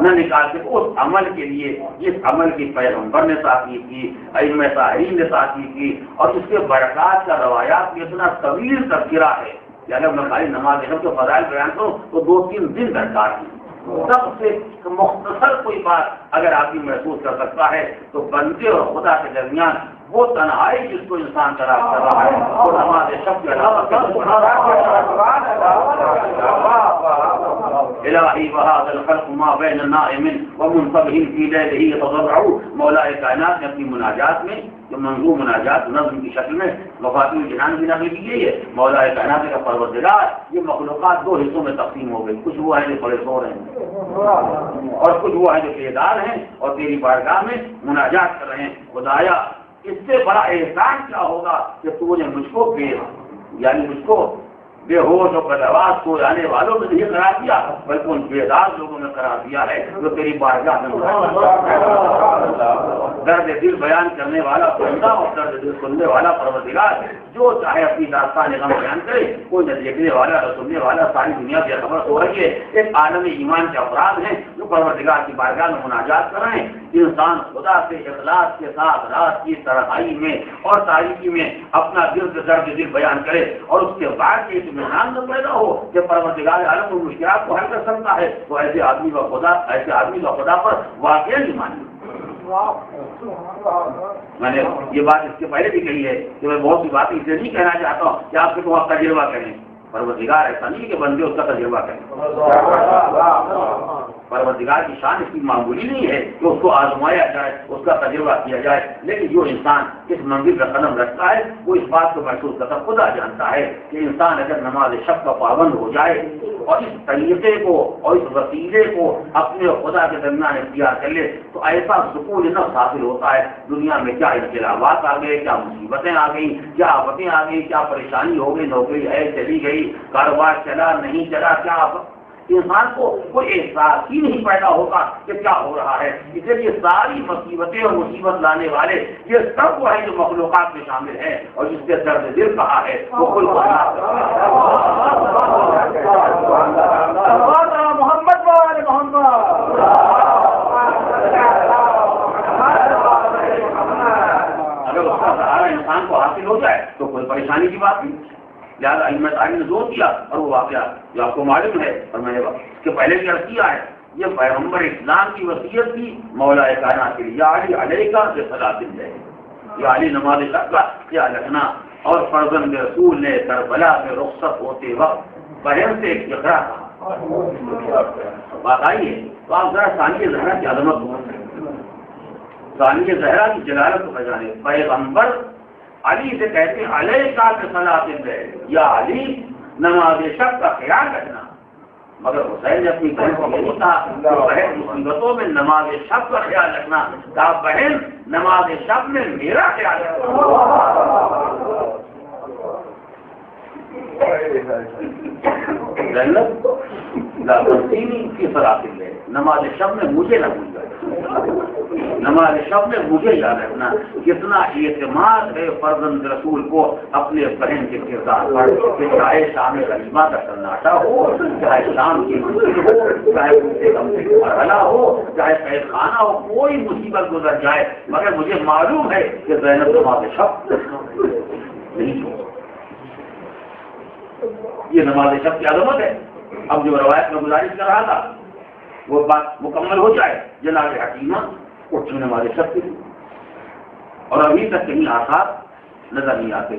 نہ نکال کے اس عمل کے لیے جس عمل کی پیغمبر نے تاکید کی، ائمہ صالحین نے تاکید کی، اور اس کے برکات کا روایات میں اتنا طویل تذکرہ ہے کہ اگر میں خالی نماز کے فضائل بیان کروں تو 2 3 دن درکار ہیں۔ سب سے مختصر کوئی بات اگر آدمی محسوس کر سکتا ہے تو بندے اور خدا کے درمیان وہ تنہائی جس کو انسان تلاش کر رہا ہے وہ نماز شب کے علاوہ الہی وہذا الخلق ما بین نائم ومنتبہ فی لیلہ یتضرعون۔ مولا کائنات نے اپنی مناجات میں جو منظوم مناجات نظم کی شکل میں مفاتیح الجنان بھی نقل کی گئی ہے، مولا کائنات کا پروردگار یہ مخلوقات 2 حصوں میں تقسیم ہو گئی، کچھ وہ ہیں جو بڑے سو رہے ہیں اور کچھ وہ ہیں جو بیدار ہیں اور تیری بارگاہ میں مناجات کر رہے ہیں۔ خدایا اس سے بڑا احسان کیا ہوگا کہ تو نے مجھ کو یعنی مجھ کو بے ہوش اور بدحواس کو آنے والوں میں نہیں قرار دیا بلکہ ان بیدار لوگوں نے قرار دیا ہے جو تیری بارگاہ میں درد دل بیان کرنے والا بندہ اور درد دل سننے والا پروردگار جو چاہے اپنی داستان غم بیان کرے، کوئی نہ دیکھنے والا نہ سننے والا، ساری دنیا کی خبر ہو رہی ہے۔ ایک عالم ایمان کے افراد ہیں جو پروردگار کی بارگاہ میں مناجات کر رہے ہیں۔ انسان خدا سے اخلاص کے ساتھ رات کی تنہائی میں اور تاریکی میں اپنا درد دل بیان کرے اور اس کے بعد یہ اطمینان نہ پیدا ہو کہ پروردگار عالم و مشکلات کو حل کر سکتا ہے، تو ایسے آدمی و خدا پر واقعی ایمان ہے۔ میں نے یہ بات اس کے پہلے بھی کہی ہے کہ میں بہت سی باتیں اسے نہیں کہنا چاہتا ہوں کہ آپ سے تو آپ تجربہ کریں، پروردگار ایسا نہیں کہ بندے اس کا تجربہ کریں۔ پروردگار کی شان اس کی معمولی نہیں ہے کہ اس کو آزمایا جائے، اس کا تجربہ کیا جائے، لیکن جو انسان اس منزل کا قدم رکھتا ہے وہ اس بات کو محسوس کرتا خدا جانتا ہے کہ انسان اگر نماز شب کا پابند ہو جائے اور اس طریقے کو اور اس وسیلے کو اپنے خدا کے درمیان اختیار کر لے تو ایسا سکون نفس حاصل ہوتا ہے۔ دنیا میں کیا انقلابات آ گئے، کیا مصیبتیں آ گئیں، کیا آفتیں آ گئی، کیا پریشانی ہو گئی، نوکری ہے چلی گئی، کاروبار چلا نہیں چلا، کیا انسان کو کوئی احساس ہی نہیں پیدا ہوگا کہ کیا ہو رہا ہے۔ اس لیے ساری مصیبتیں اور مصیبت لانے والے یہ سب وہ ہے جو مخلوقات میں شامل ہیں اور جس کے درد دل کہا ہے وہ کل محمد والے محمد۔ اگر اس کا سہارا انسان کو حاصل ہو جائے تو کوئی پریشانی کی بات نہیں۔ لہٰذا احمد علی نے زور دیا اور وہ واقعہ جو آپ کو معلوم ہے اور میں نے اس کے پہلے بھی عرض کیا ہے، یہ پیغمبر اسلام کی وصیت تھی مولا کائنات کے لیے، یا علی علیہ کا صلاۃ اللہ، یا علی نماز شب کا خیال رکھنا۔ اور فرزند رسول نے کربلا میں رخصت ہوتے وقت بہن سے ایک اقرا کہا، بات آئی ہے تو آپ ذرا ثانیہ زہرا کی عظمت ہو، ثانیہ زہرا کی جلالت کو پہچانے۔ پیغمبر علی سے کہتے ہیں علیہ کا صلاۃ اللہ، یا علی نماز شب کا خیال رکھنا، مگر حسین نے اپنی بہن کو نہیں کہا کہ بہن مصیبتوں میں نماز شب کا خیال رکھنا، کہا بہن نماز شب میں میرا خیال رکھنا۔ کی صلاۃ اللہ، نماز شب میں مجھے نہ بھول جائے، نماز شب میں مجھے یاد رکھنا۔ کتنا اعتماد ہے فرزند رسول کو اپنے بہن کے کردار پر کہ چاہے شام کریمہ کا سناٹا ہو، چاہے شام کی منزل ہو، چاہے مرحلہ ہو، چاہے قید خانہ ہو، کوئی مصیبت گزر جائے مگر مجھے معلوم ہے کہ زینب نماز شب نہیں چھوڑ۔ یہ نماز شب کی عظمت ہے۔ اب جو روایت میں گزارش کر رہا تھا وہ بات مکمل ہو جائے، جناب حکیمہ اٹھ نماز شب کی، اور ابھی تک کہیں آثار نظر نہیں آتے۔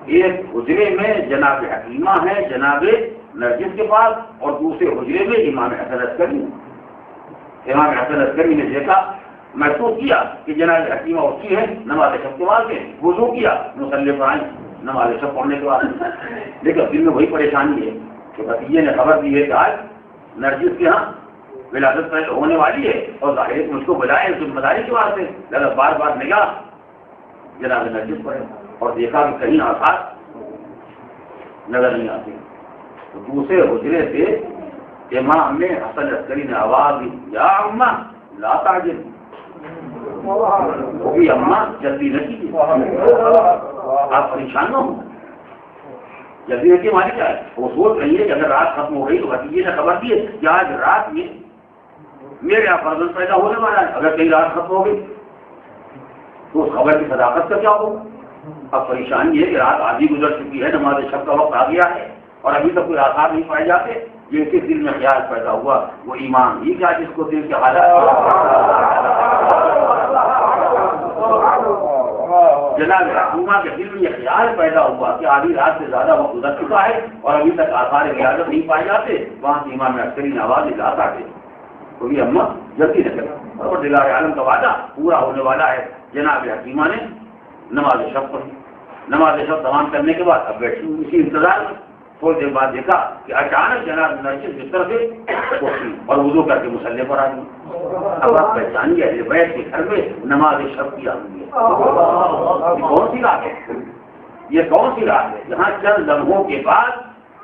ایک حجرے میں جناب حکیمہ ہے جناب نرجس کے پاس، اور دوسرے حجرے میں امام حسن عسکری۔ امام حسن عسکری نے دیکھا، محسوس کیا کہ جناب حکیمہ اٹھی ہے نماز شب کے بعد، وضو کیا، مصلی پر آئی نماز شب پڑھنے کے بعد، لیکن دل میں وہی پریشانی ہے کہ بھتیجے نے خبر دی ہے کہ آج نرجس کے ہاں ولادت ہونے والی ہے اور ظاہر مجھ کو بلائے ذمہ داری کی بات ہے، لگا بار بار نگاہ جناب نرجس پر اور دیکھا کہ کہیں آثار نظر نہیں آتے۔ تو دوسرے حجرے سے امام حسن عسکری نے آواز دی، یا اماں لا تعجل، وہی اماں جلدی نہ کیجیے، آپ پریشان نہ ہوں، جلدی رکھیے مالک ہے۔ وہ سوچ رہی ہے کہ اگر رات ختم ہو گئی تو بھتیجے نے خبر دی ہے کہ آج رات میں میرے یہاں فرزند پیدا ہونے والا ہے، اگر کہیں رات ختم ہو گئی تو اس خبر کی صداقت کا کیا ہوگا؟ اب پریشانی ہے کہ رات آدھی گزر چکی ہے، نماز شب کا وقت آ گیا ہے اور ابھی تک کوئی آثار نہیں پائے جاتے۔ یہ کس دل میں خیال پیدا ہوا؟ وہ ایمان ہی کیا جس کو دل کے حالات جناب حکومت کے دل میں یہ خیال پیدا ہوا کہ آدھی رات سے زیادہ وقت گزر چکا ہے اور ابھی تک آثار ریاضت نہیں پائے جاتے، وہاں سے امام عسکری نے آواز لاتا ہے تو یہ اماں جلدی نہ کرے، اور دلار عالم کا وعدہ پورا ہونے والا ہے۔ جناب حکیمہ نے نماز شب پڑھی، نماز شب تمام کرنے کے بعد اب بیٹھی اسی انتظار میں، تھوڑی دیر بعد دیکھا کہ اچانک جناب نرجس بستر سے اٹھی اور وضو کر کے مصلی پر آ گئی۔ اب آپ پہچانی ہے بیٹھ کے گھر میں نماز شب کی آمد ہے۔ یہ کون سی رات ہے؟ یہ کون سی رات ہے جہاں چند لمحوں کے بعد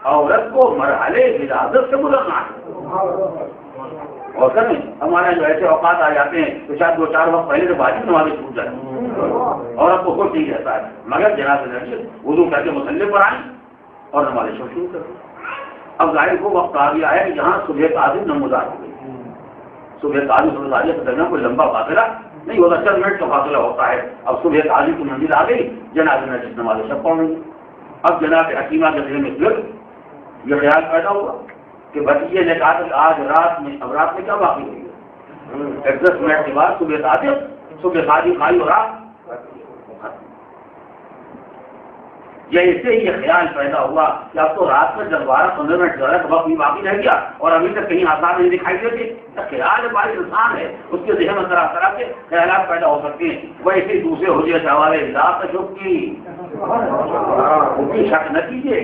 عورت کو مرحلے ولادت سے گزرنا ہے. اور سر ہمارے جو ایسے اوقات آ جاتے ہیں تو شاید 2-4 وقت پہلے سے واجب نمازیں چھوٹ جاتی ہیں اور اب کو کچھ نہیں رہتا ہے، مگر جناب نبی وضو کر کے مصلی پر آئیں اور نمازیں شروع کر دیں. اب ظاہر کو وقت آ گیا ہے کہ جہاں صبح تعظیم نمودار ہو گئی. صبح تعظیم صبح تعظیم کے درمیان کوئی لمبا فاصلہ نہیں ہوتا، 10 منٹ کا فاصلہ ہوتا ہے. اب صبح تعظیم کی منزل آ گئی، جناب نبی نمازیں سب پڑھ رہی. اب جناب حکیمہ کے ذہن میں پھر یہ خیال پیدا ہوا کہ بچیے نے کہا کہ آج رات میں، اب رات میں کیا باقی ہوئی ہے، 10 منٹ کے بعد صبح تعظیم، صبح تعظیم کھائی اور رات. جیسے ہی یہ خیال پیدا ہوا کہ اب تو رات میں 10-12-15 منٹ جو ہے وقت بھی باقی رہ گیا اور ابھی تک کہیں آسان نہیں دکھائی دیتے. خیال ہمارے انسان ہے، اس کے ذہن میں طرح طرح کے خیالات پیدا ہو سکتے ہیں. ویسے ہی دوسرے ہو جائے حوالے ذات شک کی شک نہ کیجیے،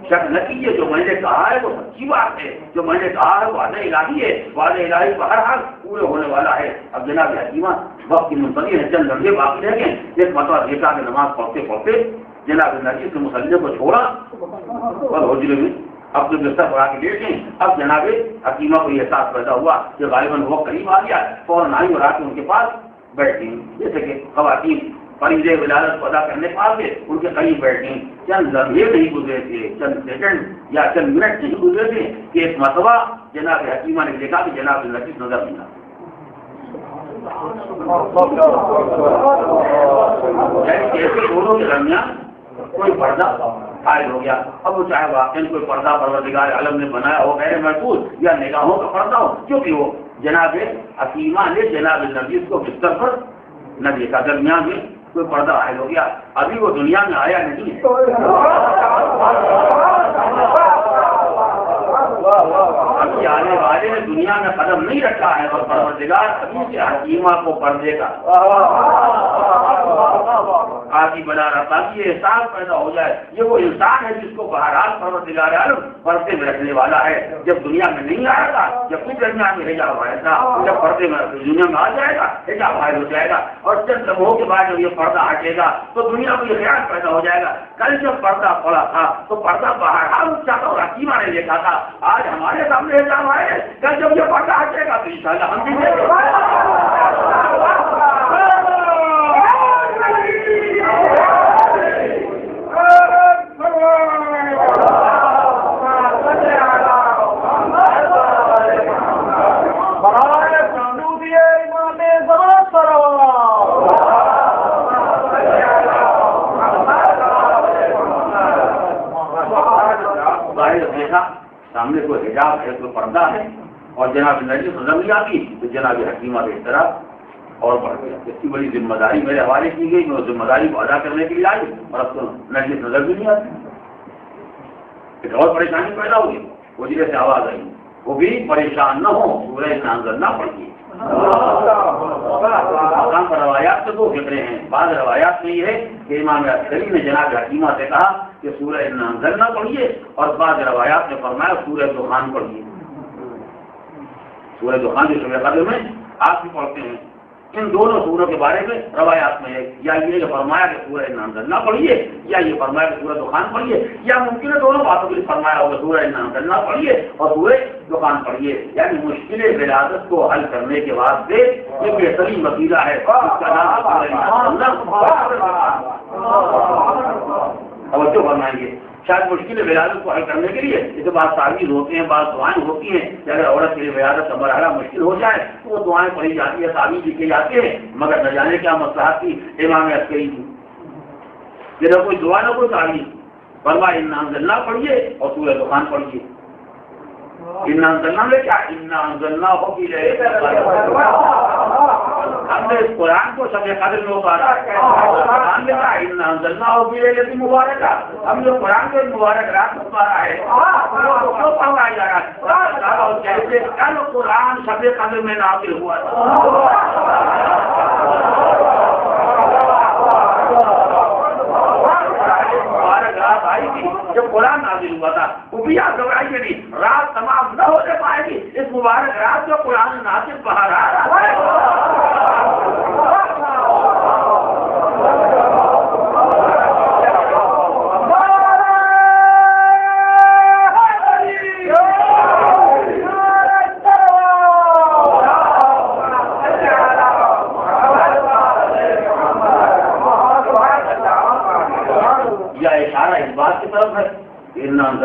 شک نہ کیجیے. جو میں نے کہا ہے وہ سچی بات ہے، جو میں نے کہا ہے وہ وعدہ الہی ہے، وعدہ الہی بہرحال پورے ہونے والا ہے. اب جناب حکیمہ وقت کی منتظر ہے، چند لمحے باقی رہ گئے. ایک مرتبہ دیکھا کہ نماز پڑھتے پڑھتے جناب نبی کے مصلی کو چھوڑا اور حجرے میں اپنے بستر پر آ کے لیٹ گئے. اب جناب حکیمہ کو یہ احساس پیدا ہوا کہ غالباً وہ قریب آ گیا، فوراً آئی اور آ کے ان کے پاس بیٹھ گئی. جیسے کہ خواتین فریضہ ولادت کو ادا کرنے کے بعد ان کے قریب بیٹھ گئی. چند لمحے نہیں گزرے تھے، چند سیکنڈ یا چند منٹ نہیں گزرے تھے کہ ایک مرتبہ جناب حکیمہ نے دیکھا کہ جناب نبی نظر نہیں آتا. ایسے دونوں کے درمیان کوئی پردہ حائل ہو گیا. اب وہ چاہے واقعی کوئی پردہ پروردگار عالم نے بنایا ہو غیر محفوظ یا نگاہوں کا پردہ ہو، کیونکہ وہ جناب حکیمہ نے جناب نبی کو بستر پر نہ دیکھا. درمیان میں کوئی پردہ حائل ہو گیا. ابھی وہ دنیا میں آیا نہیں ہے، ابھی آنے والے نے دنیا میں قدم نہیں رکھا ہے اور پروردگار ابھی سے حکیمہ کو پردے کا عادی بنا رہا تاکہ یہ احساس پیدا ہو جائے یہ وہ انسان ہے جس کو بہرحال پروردگار عالم پردے میں رکھنے والا ہے. جب دنیا میں نہیں آیا تھا، جب کچھ درمیان میں حجاب آیا تھا، جب پردے میں دنیا میں آ جائے گا حجاب حائل ہو جائے گا. اور چند لمحوں کے بعد جب یہ پردہ ہٹے گا تو دنیا کو یہ خیال پیدا ہو جائے گا کل جب پردہ پڑا تھا تو پردہ بہرحال چاہتا اور حکیمہ نے دیکھا تھا. آج ہمارے سامنے حجاب آئے، کل جب یہ پردہ ہٹے گا تو انشاءاللہ ہم بھی دیکھیں گے. سامنے کوئی حجاب ہے، کوئی پردہ ہے اور جناب نبی نظر نہیں آتی تو جناب حکیمہ کے طرف اور بڑھ گیا. اتنی بڑی ذمہ داری میرے حوالے کی گئی، میں ذمہ داری کو ادا کرنے کے لیے آئی اور اب تو نبی نظر بھی نہیں آتی. ایک اور پریشانی پیدا ہوئی، وزیر سے آواز آئی وہ بھی پریشان نہ ہو، سورہ انزلنا پڑھیے. مقام پر روایات سے 2 فکرے ہیں. بعض روایات میں یہ ہے کہ امام عسکری نے جناب حکیمہ سے کہا کہ سورہ انزلنا پڑھیے اور بعض روایات میں فرمایا سورہ دخان پڑھیے. سورہ دخان جو شب قدر میں آپ بھی پڑھتے ہیں. ان دونوں سوروں کے بارے میں روایات میں ہے یا یہ فرمایا کہ سورہ انزلنا پڑھیے یا یہ فرمایا کہ سورہ دخان پڑھیے یا ممکن ہے دونوں باتوں کے لیے فرمایا ہوگا سورہ انزلنا پڑھیے اور سورہ دخان پڑھیے. یعنی مشکل ولادت کو حل کرنے کے واسطے یہ بہترین وسیلہ ہے اس کا نام توجہ فرمائیں گے. شاید مشکل ولادت کو حل کرنے کے لیے اس کے بعد تعویذ ہوتے ہیں، بعض دعائیں ہوتی ہیں کہ اگر عورت کے لیے ولادت کا مرحلہ مشکل ہو جائے تو وہ دعائیں پڑھی جاتی ہے، تعویذ لکھے جاتے ہیں. مگر نہ جانے کیا مصلحت تھی امام عسکری کی کہ نہ کوئی دعا نہ کوئی تعویذ. فرمایا انا انزلنا پڑھیے اور سورہ دخان پڑھیے. انا انزلنا میں کیا انا انزلنا ہو کی ہم نے اس قرآن کو شب قدر میں اتارا. قرآن میں کہا انا انزلنا ہو کی لیلۃ مبارکہ، ہم نے قرآن کو مبارک رات میں اتارا ہے. کیوں پڑھایا جا رہا ہے؟ جیسے کل قرآن شب قدر میں نازل ہوا آئی تھی جب قرآن نازل ہوا تھا. وہ بھی آپ گھبرائیے نہیں، رات تمام نہ ہو پائے گی اس مبارک رات جو قرآن نازل باہر آ رہا ہے.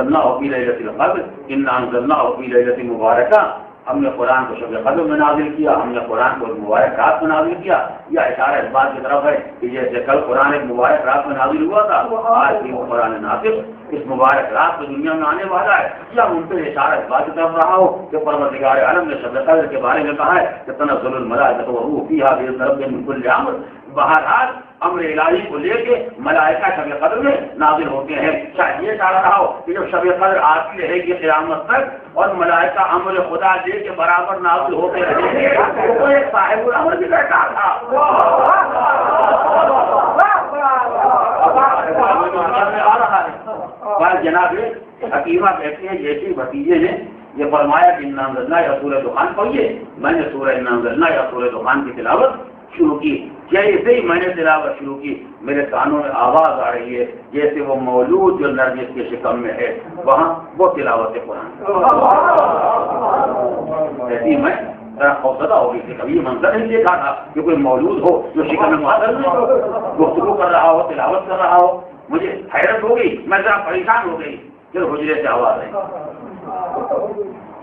انزلناه فی لیلۃ القدر انا انزلناه فی لیلۃ مبارکہ، ہم نے قرآن کو شب قدر میں نازل کیا، ہم نے قرآن کو مبارک رات میں نازل کیا. یا اشارہ اس بات کی طرف ہے کہ جیسے کل قرآن ایک مبارک رات میں نازل ہوا تھا، آج بھی وہ قرآن نازل اس مبارک رات میں دنیا میں آنے والا ہے. یا ان پہ اشارہ اس بات کی طرف رہا ہو کہ پروردگار عالم نے شب قدر کے بارے میں کہا ہے کہ تنزل الملائکۃ والروح فیہا بإذن ربہم من کل امر. بہرحال امر الہی کو لے کے ملائکہ شب قدر میں نازل ہوتے ہیں. شاید یہ اشارہ رہا ہو کہ جب شب قدر آتی رہے گی قیامت تک اور ملائکہ امر خدا لے کے برابر نازل ہوتے رہیں گے تو ایک صاحب الامر بھی بیٹھا تھا. آ رہا ہے جناب حکیمہ کہتے ہیں جیسے بھتیجے نے یہ فرمایا کہ انا انزلنا یا سورہ دخان پڑھیے، میں نے سورہ انا انزلنا یا سورہ دخان کی تلاوت شروع کی. جیسے ہی میں نے تلاوت شروع کی میرے کانوں میں آواز آ رہی ہے جیسے وہ مولود جو نرگس کے شکم میں ہے وہاں وہ تلاوت قرآن. ایسی میں خوفزدہ ہو گئی تھی، کبھی یہ منظر نہیں دیکھا تھا کہ کوئی مولود ہو جو شکم میں معطل میں گفتگو کر رہا ہو، تلاوت کر رہا ہو. مجھے حیرت ہو گئی، میں ذرا پریشان ہو گئی. پھر حجرے سے آواز آئی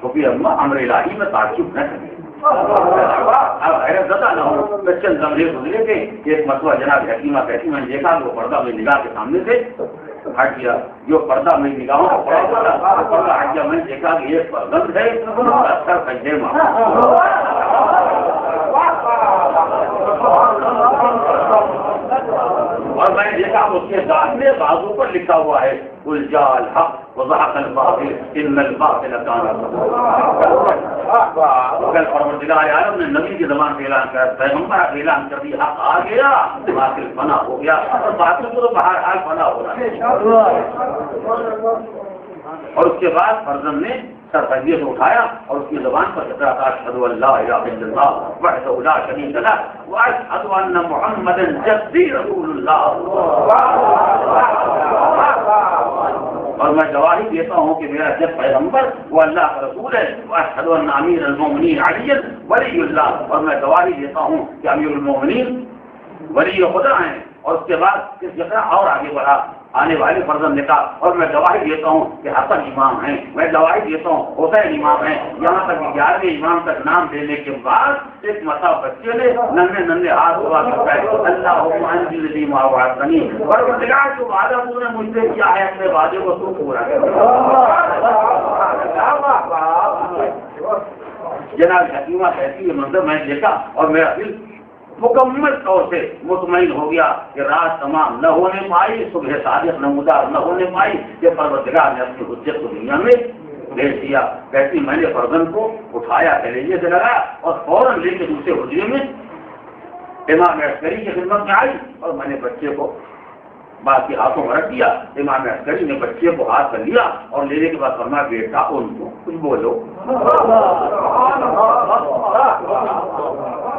تو پھر اماں امر الہی میں تعجب نہ کریں. اب حیرت زدہ نہ ہو. چند لمحے گزرے تھے کہ ایک مرتبہ جناب حکیمہ کہتی میں نے دیکھا وہ پردہ میں نگاہ کے سامنے سے ہٹ گیا. جو پردہ میں نگاہوں کو پڑا ہوا تھا پردہ ہٹ گیا. میں نے دیکھا کہ ایک پرگند ہے سر سجدے میں. اور میں نے دیکھا اس کے داہنے بازو پر لکھا ہوا ہے قل جاء الحق وزهق الباطل ان الباطل كان زهوقا. اگر پروردگار عالم نے نبی کی زبان پہ اعلان کر پیغمبر کا اعلان کر دیا حق آ گیا باطل فنا ہو گیا اور باطل کو تو بہرحال فنا ہو رہا ہے. اور اس کے بعد فرزند نے سر سجدے سے اٹھایا اور اس کی زبان پر کہتا تھا اشہد ان لا الہ الا اللہ وحدہ لا شریک لہ واشہد ان محمدا جدی رسول اللہ. اور میں گواہی دیتا ہوں کہ میرا جب پیغمبر وہ اللہ کا رسول ہے. واشہد ان امیر المومنین علی ولی اللہ. اور میں گواہی دیتا ہوں کہ امیر المومنین ولی خدا ہیں. اور اس کے بعد اس جگہ اور آگے بڑھا آنے والے فرزند نے کہا اور میں گواہی دیتا ہوں کہ حسن امام ہیں، میں گواہی دیتا ہوں حسین امام ہیں. یہاں تک 11ویں امام تک نام دینے کے بعد ایک مرتبہ بچے نے ننھے ہاتھ دعا کرتا ہے اللہم انزل لی ما وعدتنی. پروردگار جو وعدہ تو نے مجھ سے کیا ہے اپنے وعدے کو تو پورا کر. جناب حکیمہ کہتی ہے منظر میں دیکھا اور میرا دل مکمل طور سے مطمئن ہو گیا کہ رات تمام نہ ہونے پائی، صبح صادق نمودار نہ ہونے پائی کہ پروردگار نے اپنی حجت کو دنیا میں بھیج دیا. کہتی میں نے فرزند کو اٹھایا کلیجے سے لگایا اور فوراً لے کے دوسرے حجرے میں امام عسکری کی خدمت میں آئی اور میں نے بچے کو بات کے ہاتھوں میں رکھ دیا. امام عسکری نے بچے کو ہاتھ کر لیا اور لینے کے بعد فرمایا بیٹا ان کو کچھ بولو،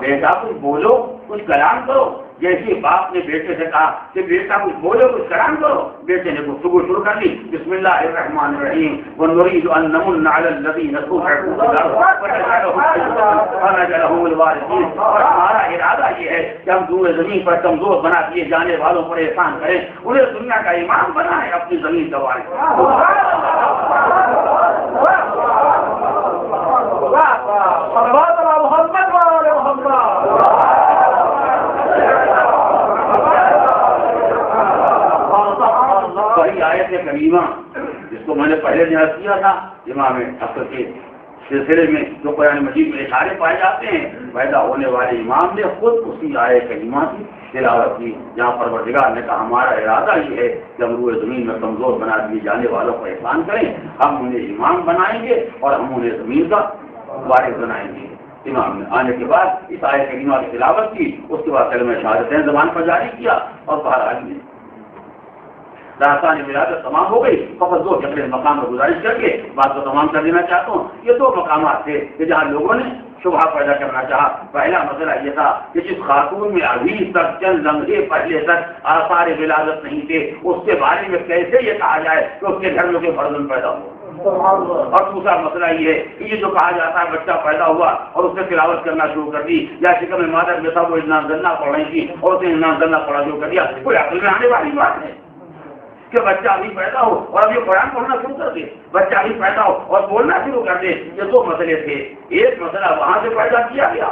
بیٹا کچھ بولو، کچھ کلام کرو. جیسے باپ نے بیٹے سے کہا کہ بیٹا کچھ بولو کچھ کلام کرو، بیٹے نے گفتگو شروع کر لی. بسم اللہ الرحمن الرحیم ونريد ان نمن على الذين استضعفوا في الارض ونجعلهم الوارثين. اور ہمارا ارادہ یہ ہے کہ ہم دور زمین پر کمزور بنا دیے جانے والوں پر احسان کریں، انہیں دنیا کا امام بنائیں، اپنی زمین دوائیں. وہی آیت کریمہ جس کو میں نے پہلے بیان کیا تھا امام حسن کے سلسلے میں جو قرآن مجید میں اشارے پائے جاتے ہیں، پیدا ہونے والے امام نے خود اسی آیت کریمہ کی تلاوت کی جہاں پروردگار نے کہا ہمارا ارادہ یہ ہے کہ ہم روئے زمین میں کمزور بنا دیے جانے والوں کو احسان کریں، ہم انہیں امام بنائیں گے اور ہم انہیں زمین کا وارث بنائیں گے. امام نے آنے کے بعد اس آیت کریمہ کی تلاوت کی، اس کے بعد کلمہ شہادتین زبان پر جاری کیا اور بہرحال میں داستان ولادت تمام ہو گئی. فقط دو جگہ مقام میں گزارش کر کے بات کو تمام کر دینا چاہتا ہوں. یہ دو مقامات تھے کہ جہاں لوگوں نے شبہ پیدا کرنا چاہا. پہلا مسئلہ یہ تھا کہ جس خاتون میں ابھی تک چند لمحے پہلے تک آثار ولادت نہیں تھے اس کے بارے میں کیسے یہ کہا جائے کہ اس کے گھر میں کوئی فرزند پیدا ہوا. اور دوسرا مسئلہ یہ ہے کہ یہ جو کہا جاتا ہے بچہ پیدا ہوا اور اس نے تلاوت کرنا شروع کر دی یا شکم مادر میں تھا وہ انا انزلنا پڑھ رہی تھی اور اس نے انا انزلنا پڑھا شروع کر دیا، کوئی عقل میں آنے والی بات ہے. کہ بچہ ابھی پیدا ہو اور ابھی قرآن پڑھنا شروع کر دے، بچہ ابھی پیدا ہو اور بولنا شروع کر دے. یہ دو مسئلے تھے. ایک مسئلہ وہاں سے پیدا کیا گیا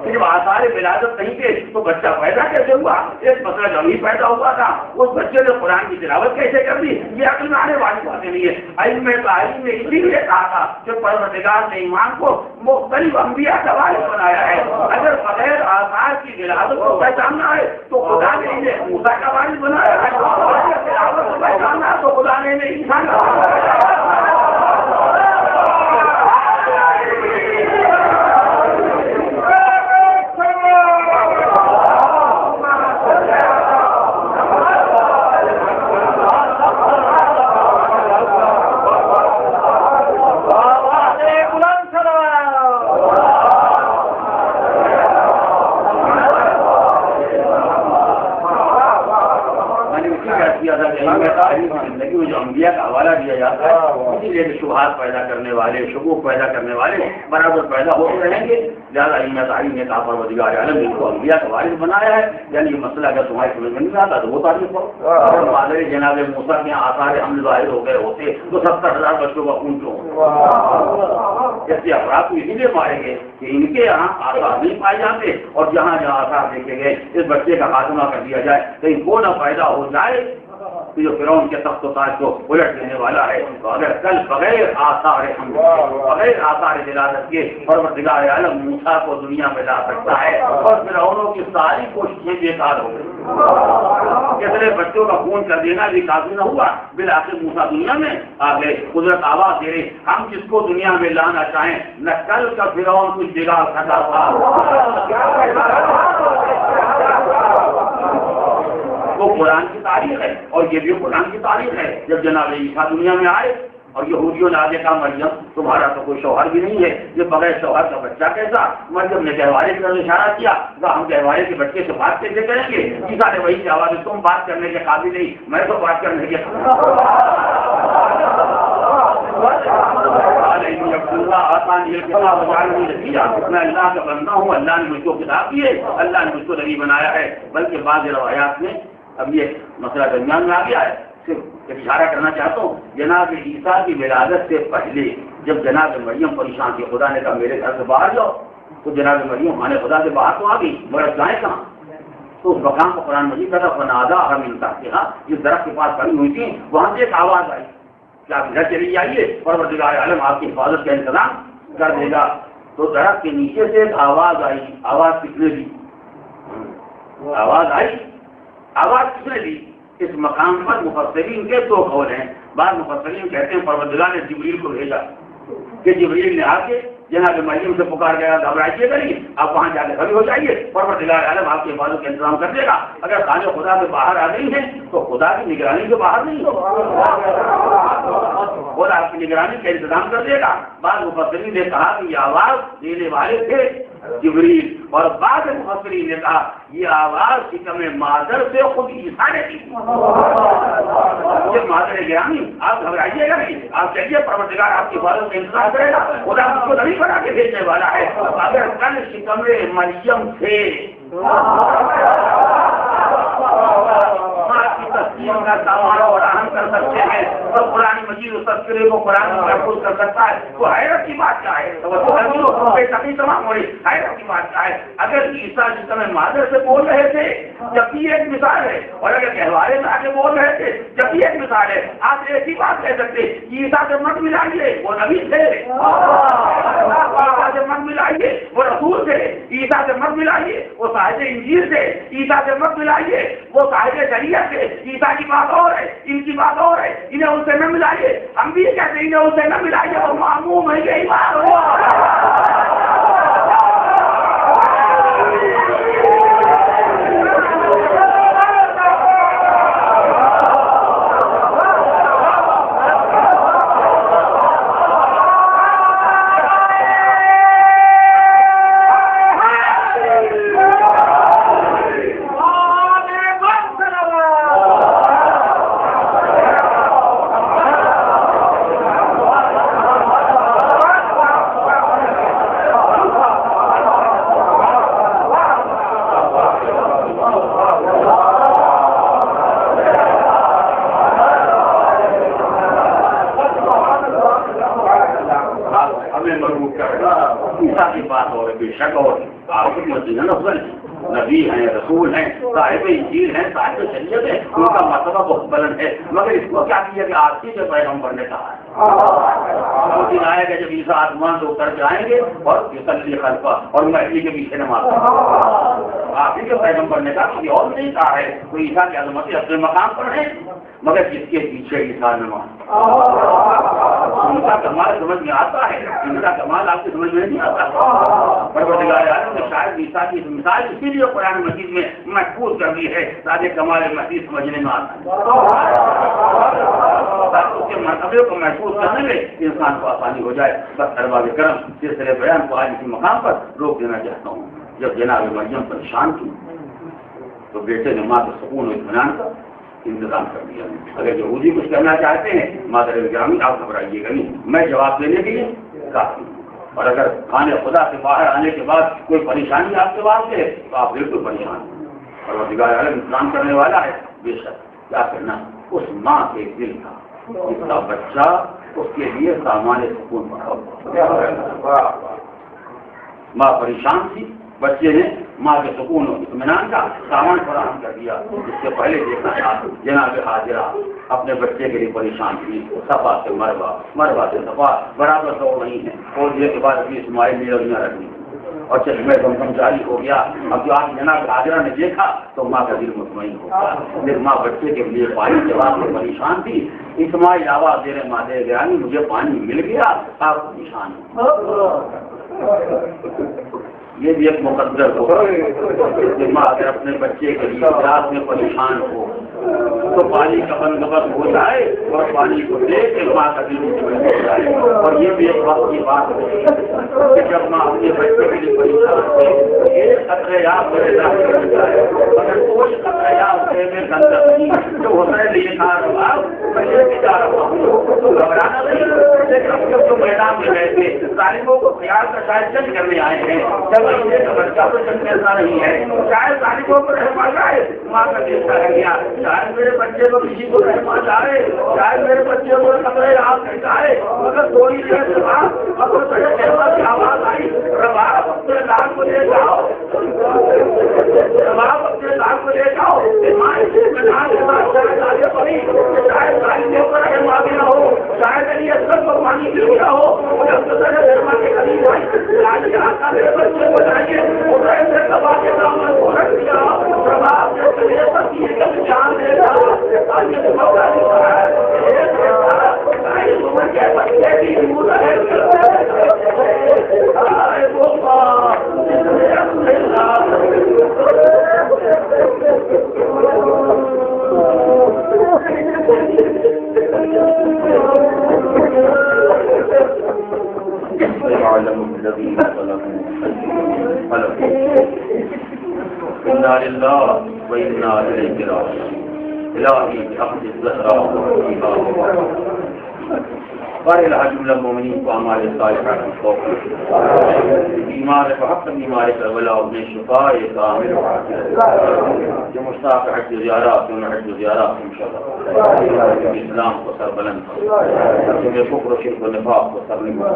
کہ جب آثار ولادت نہیں تھے تو بچہ پیدا کیسے ہوا. ایک مسئلہ جب ہی پیدا ہوا تھا اس بچے نے قرآن کی تلاوت کیسے کر دی. یہ عقل میں آنے والی باتیں نہیں ہے. علم تعلیم نے اسی لیے کہا تھا کہ پروردگار نے ایمان کو مختلف انبیاء کا وارث بنایا ہے. اگر بغیر آثار کی ولادت کو پہچاننا ہے تو خدا نے انہیں موسیٰ کا وارث بنایا ہے. تلاوت کو پہچاننا ہے تو خدا نے انہیں انسان کا وارث بنایا ہے. زندگی میں جو انبیاء کا حوالہ دیا جاتا ہے اسی لیے شبہات پیدا کرنے والے، شکوک پیدا کرنے والے برابر پیدا ہوتے رہیں گے. لہٰذا علم تعلیم نے کہا پروردگار عالم نے کو انبیاء کا وارث بنایا ہے. یعنی یہ مسئلہ اگر تمہاری سمجھ میں نہیں آتا تو وہ تعریف کرو. اگر مادر جناب موسیٰ کے آثار حمل ظاہر ہو گئے ہوتے تو 70,000 بچوں کا خون کیوں ہو. جیسے افراد کو اسی لیے ماریں گے کہ ان کے یہاں آثار نہیں پائے جاتے اور جہاں جہاں آثار دیکھے گئے اس بچے کا خاتمہ کر دیا جائے کہیں وہ نہ پیدا ہو جائے جو فرعون کے تخت و تاج کو الٹ دینے والا ہے. تو اگر کل بغیر آثار بغیر آثار ولادت کے پروردگار عالم موسیٰ کو دنیا میں لا سکتا ہے اور فرعونوں کی ساری کوششیں بیکار ہو گئی. کتنے بچوں کا خون کر دینا بھی کافی نہ ہوا. بالآخر موسیٰ دنیا میں آ گئے. قدرت آواز دے رہی ہم جس کو دنیا میں لانا چاہیں نہ کل کا فرعون کچھ بگاڑ سکا تھا. وہ قرآن کی تاریخ ہے اور یہ بھی قرآن کی تاریخ ہے. جب جناب عیسیٰ دنیا میں آئے اور یہودیوں نے آگے کہا مریم تمہارا تو کوئی شوہر بھی نہیں ہے، یہ بغیر شوہر کا بچہ کیسا. مریم نے گہوارے کی طرف اشارہ کیا کہ ہم گہوارے کے بچے سے بات کیسے کریں گے. عیسیٰ نے وہی جواب تم بات کرنے کے قابل نہیں، میں تو بات کرنے کے میں اللہ کا بندہ ہوں. اللہ نے مجھ کو کتاب دی ہے، اللہ نے مجھ کو نبی بنایا ہے. بلکہ بعض روایات میں اب یہ مسئلہ درمیان میں آ گیا ہے. صرف ایک اشارہ کرنا چاہتا ہوں جناب عیسیٰ کی ولادت سے پہلے جب جناب مریم پریشان تھی خدا نے کہا میرے گھر سے باہر جاؤ تو جناب مریم خانے خدا سے باہر تو آ گئی مگر جائیں کہاں. تو اس مقام کو قرآن مجید کا فنادا ہم تحتہا جس درخت کے پاس کھڑی ہوئی تھی وہاں سے ایک آواز آئی کہ آپ گھر چلی جائیے پروردگار عالم آپ کی حفاظت کا انتظام کر دے گا. تو درخت کے نیچے سے ایک آواز آئی. آواز کس نے دی؟ آواز آئی. آواز کس نے دی؟ اس مقام پر مفسرین کے دو قول ہیں. بعض مفسرین کہتے ہیں پروردگار نے جبریل کو بھیجا کہ جبریل نے آ کے جناب مریم سے پکار گیا گھبرائیے گا آپ وہاں جا کے کھڑی ہو جائیے پروردگار عالم آپ کی حفاظت کا انتظام کر دے گا. اگر خانے خدا سے باہر آ گئی ہیں تو خدا کی نگرانی سے باہر نہیں ہوگا، خدا آپ کی نگرانی کا انتظام کر دے گا. بعض مفسرین نے کہا کہ یہ آواز دینے والے تھے جبریل اور بعض مفسرین نے کہا یہ آواز شکم مادر سے خود عیسیٰ نے دی. یہ مادر گرامی آپ گھبرائیے گا نہیں، آپ چلیے پروردگار آپ کی حفاظت کا انتظام کرے گا. خدا آپ کو نہیں بنا کے بھیجنے والا ہے. اگر کل شکم مریم سے تصویر کا سامان اور اہم کر سکتے ہیں اور قرآن مجید اس تذکرے کو قرآن میں محفوظ کر سکتا ہے تو حیرت کی بات کیا ہے. تبھی تمام ہو رہی حیرت کی بات کیا ہے. اگر عیسیٰ جس سمے مادر سے بول رہے تھے جب بھی ایک مثال ہے اور اگر گہوارے میں آگے بول رہے تھے جب بھی ایک مثال ہے. آپ ایسی بات کہہ سکتے عیسیٰ سے مت ملائیے وہ نبی تھے، عیسیٰ سے مت ملائیے وہ رسول تھے، عیسیٰ سے مت ملائیے وہ صاحب انجیل تھے، عیسیٰ سے مت ملائیے وہ صاحب شریعت تھے. عیسیٰ کی بات اور ہے، ان کی بات اور ہے. انہیں ان سے نہ ملائیے. ہم بھی کہتے ہیں انہیں ان سے نہ ملائیے اور معموم ہے یہی بات ہوا. عیسیٰ کی بات اور بے شک اور آپ مدینہ افضل ہیں، نبی ہیں، رسول ہیں، صاحب انجیل ہیں، صاحب شریعت ہے، ان کا مرتبہ بہت بلند ہے، مگر اس کو کیا کیا کہ آج کے پیغمبر نے کہا ہے وہ دن آئے گا جب عیسیٰ آسمان سے اتر کے آئیں گے اور یصلی خلفہ اور مہدی کے پیچھے نماز آپ ہی کے پیغمبر نے کہا کہ اور نہیں کہا ہے تو عیسیٰ کی عظمت اپنے مقام پر ہے، مگر جس کے پیچھے عیسیٰ نماز ان کا کمال سمجھ میں آتا ہے، ان کا کمال آپ کی سمجھ میں نہیں آتا۔ پروردگار عالم نے شاید عیسیٰ کی مثال اسی لیے قرآن مجید میں محفوظ کر دی ہے تاکہ کمال مہدی سمجھنے میں آتا ہے، اس کے مرتبے کو محفوظ کرنے میں انسان کو آسانی ہو جائے۔ بس ارباب کرم سلسلے بیان کو آج اسی مقام پر روک دینا چاہتا ہوں۔ جب جناب مریم پریشان کی تو بیٹے نے ماں کے سکون و اطمینان کا انتظام کر دیا۔ اگر یہودی کچھ کرنا چاہتے ہیں مادر گرامی آپ گھبرائیے گا نہیں، میں جواب دینے کے لیے کافی ہوں، اور اگر خانے خدا سے باہر آنے کے بعد کوئی پریشانی آپ کے واسطے ہے تو آپ بالکل پریشان ہیں، اور وہ پروردگار عالم انتظام کرنے والا ہے۔ بے شک کیا کرنا اس ماں کے دل کا اس کا بچہ اس کے لیے سامان سکون پڑا، ماں پریشان تھی، بچے نے ماں کے سکون و اطمینان کا سامان فراہم کر دیا۔ اس سے پہلے دیکھنا تھا جناب حاجرہ اپنے بچے کے لیے پریشان تھی، صفا سے مروا، مروا سے صفا برابر دوڑ رہی ہیں، اور کے بعد ابھی اسماعیل نے لڑیاں رکھی اور چشمے زمزم جاری ہو گیا۔ اب جو آج جناب حاجرہ نے دیکھا تو ماں کا دل مطمئن ہو گیا، لیکن ماں بچے کے لیے پانی کے واسطے پریشان تھی۔ اسماعیل آواز دے رہے مادر گرامی مجھے پانی مل گیا، آپ پریشان ہیں۔ یہ بھی ایک مقدر ہو کہ ماں اگر اپنے بچے کے لیے رات میں پریشان ہو تو پانی کا بندوبست ہو جائے اور پانی کو دے کے ماں کا دل مطمئن ہو جائے۔ اور یہ بھی ایک وقت کی بات ہے کہ جب ماں اپنے بچے کے لیے پریشان ہو ایک خطرے آپ میرے داخل ہو جائے، اگر کوئی خطرے آپ میں گندہ نہیں جو ہوتا ہے لیے کھا رہا میں لے کے جا رہا ہوں تو گھبرانا نہیں، جو میدان میں گئے تھے طالبوں کو خیال کا شاید جنگ کرنے آئے ہیں، جب کا بچہ تو جنگ کرنا نہیں ہے، شاید طالبوں کو رہما جائے ماں کا دل رہ گیا، شاید میرے بچے کو کسی کو رہما جائے، شاید میرے بچے کو خطرے آپ نہیں جائے، مگر تھوڑی دیر کے بعد اگر رہما کی آواز آئی رباب اپنے لال کو لے جاؤ، رباب اپنے لال کو لے جاؤ، ماں اسی میدان کے بعد شاید آگے بڑھی شاید طالبوں کو رہما بھی نہ ہو، شاید علی اصغر کو پانی مل گیا ہو، جب تو رہما کے قریب آئی آج آقا میرے بچے کو چاہیے ادھر سے دبا کے دامن کو رکھ دیا، رباب نے چلے پتی کب جان دے گا آگے موقع دیا ہے عمر کے بچے کی دور ہے إنا لله وإنا إليه راجعون إلهي بحق الزهراء قال الحج من المؤمنين وأعمال الصالحات الصالحات بیمار بحق بیمارك ولا ابن شفاء كامل جو مشتاق حج زیارات انہوں حج زیارات انشاءاللہ اسلام کو سر بلند جو کفر و شرک و نفاق کو سر نگاہ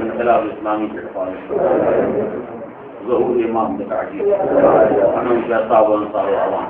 انقلاب اسلامی کے حفاظت ظہور امام بتعجیل انہوں کے اصحاب و انصار و عوام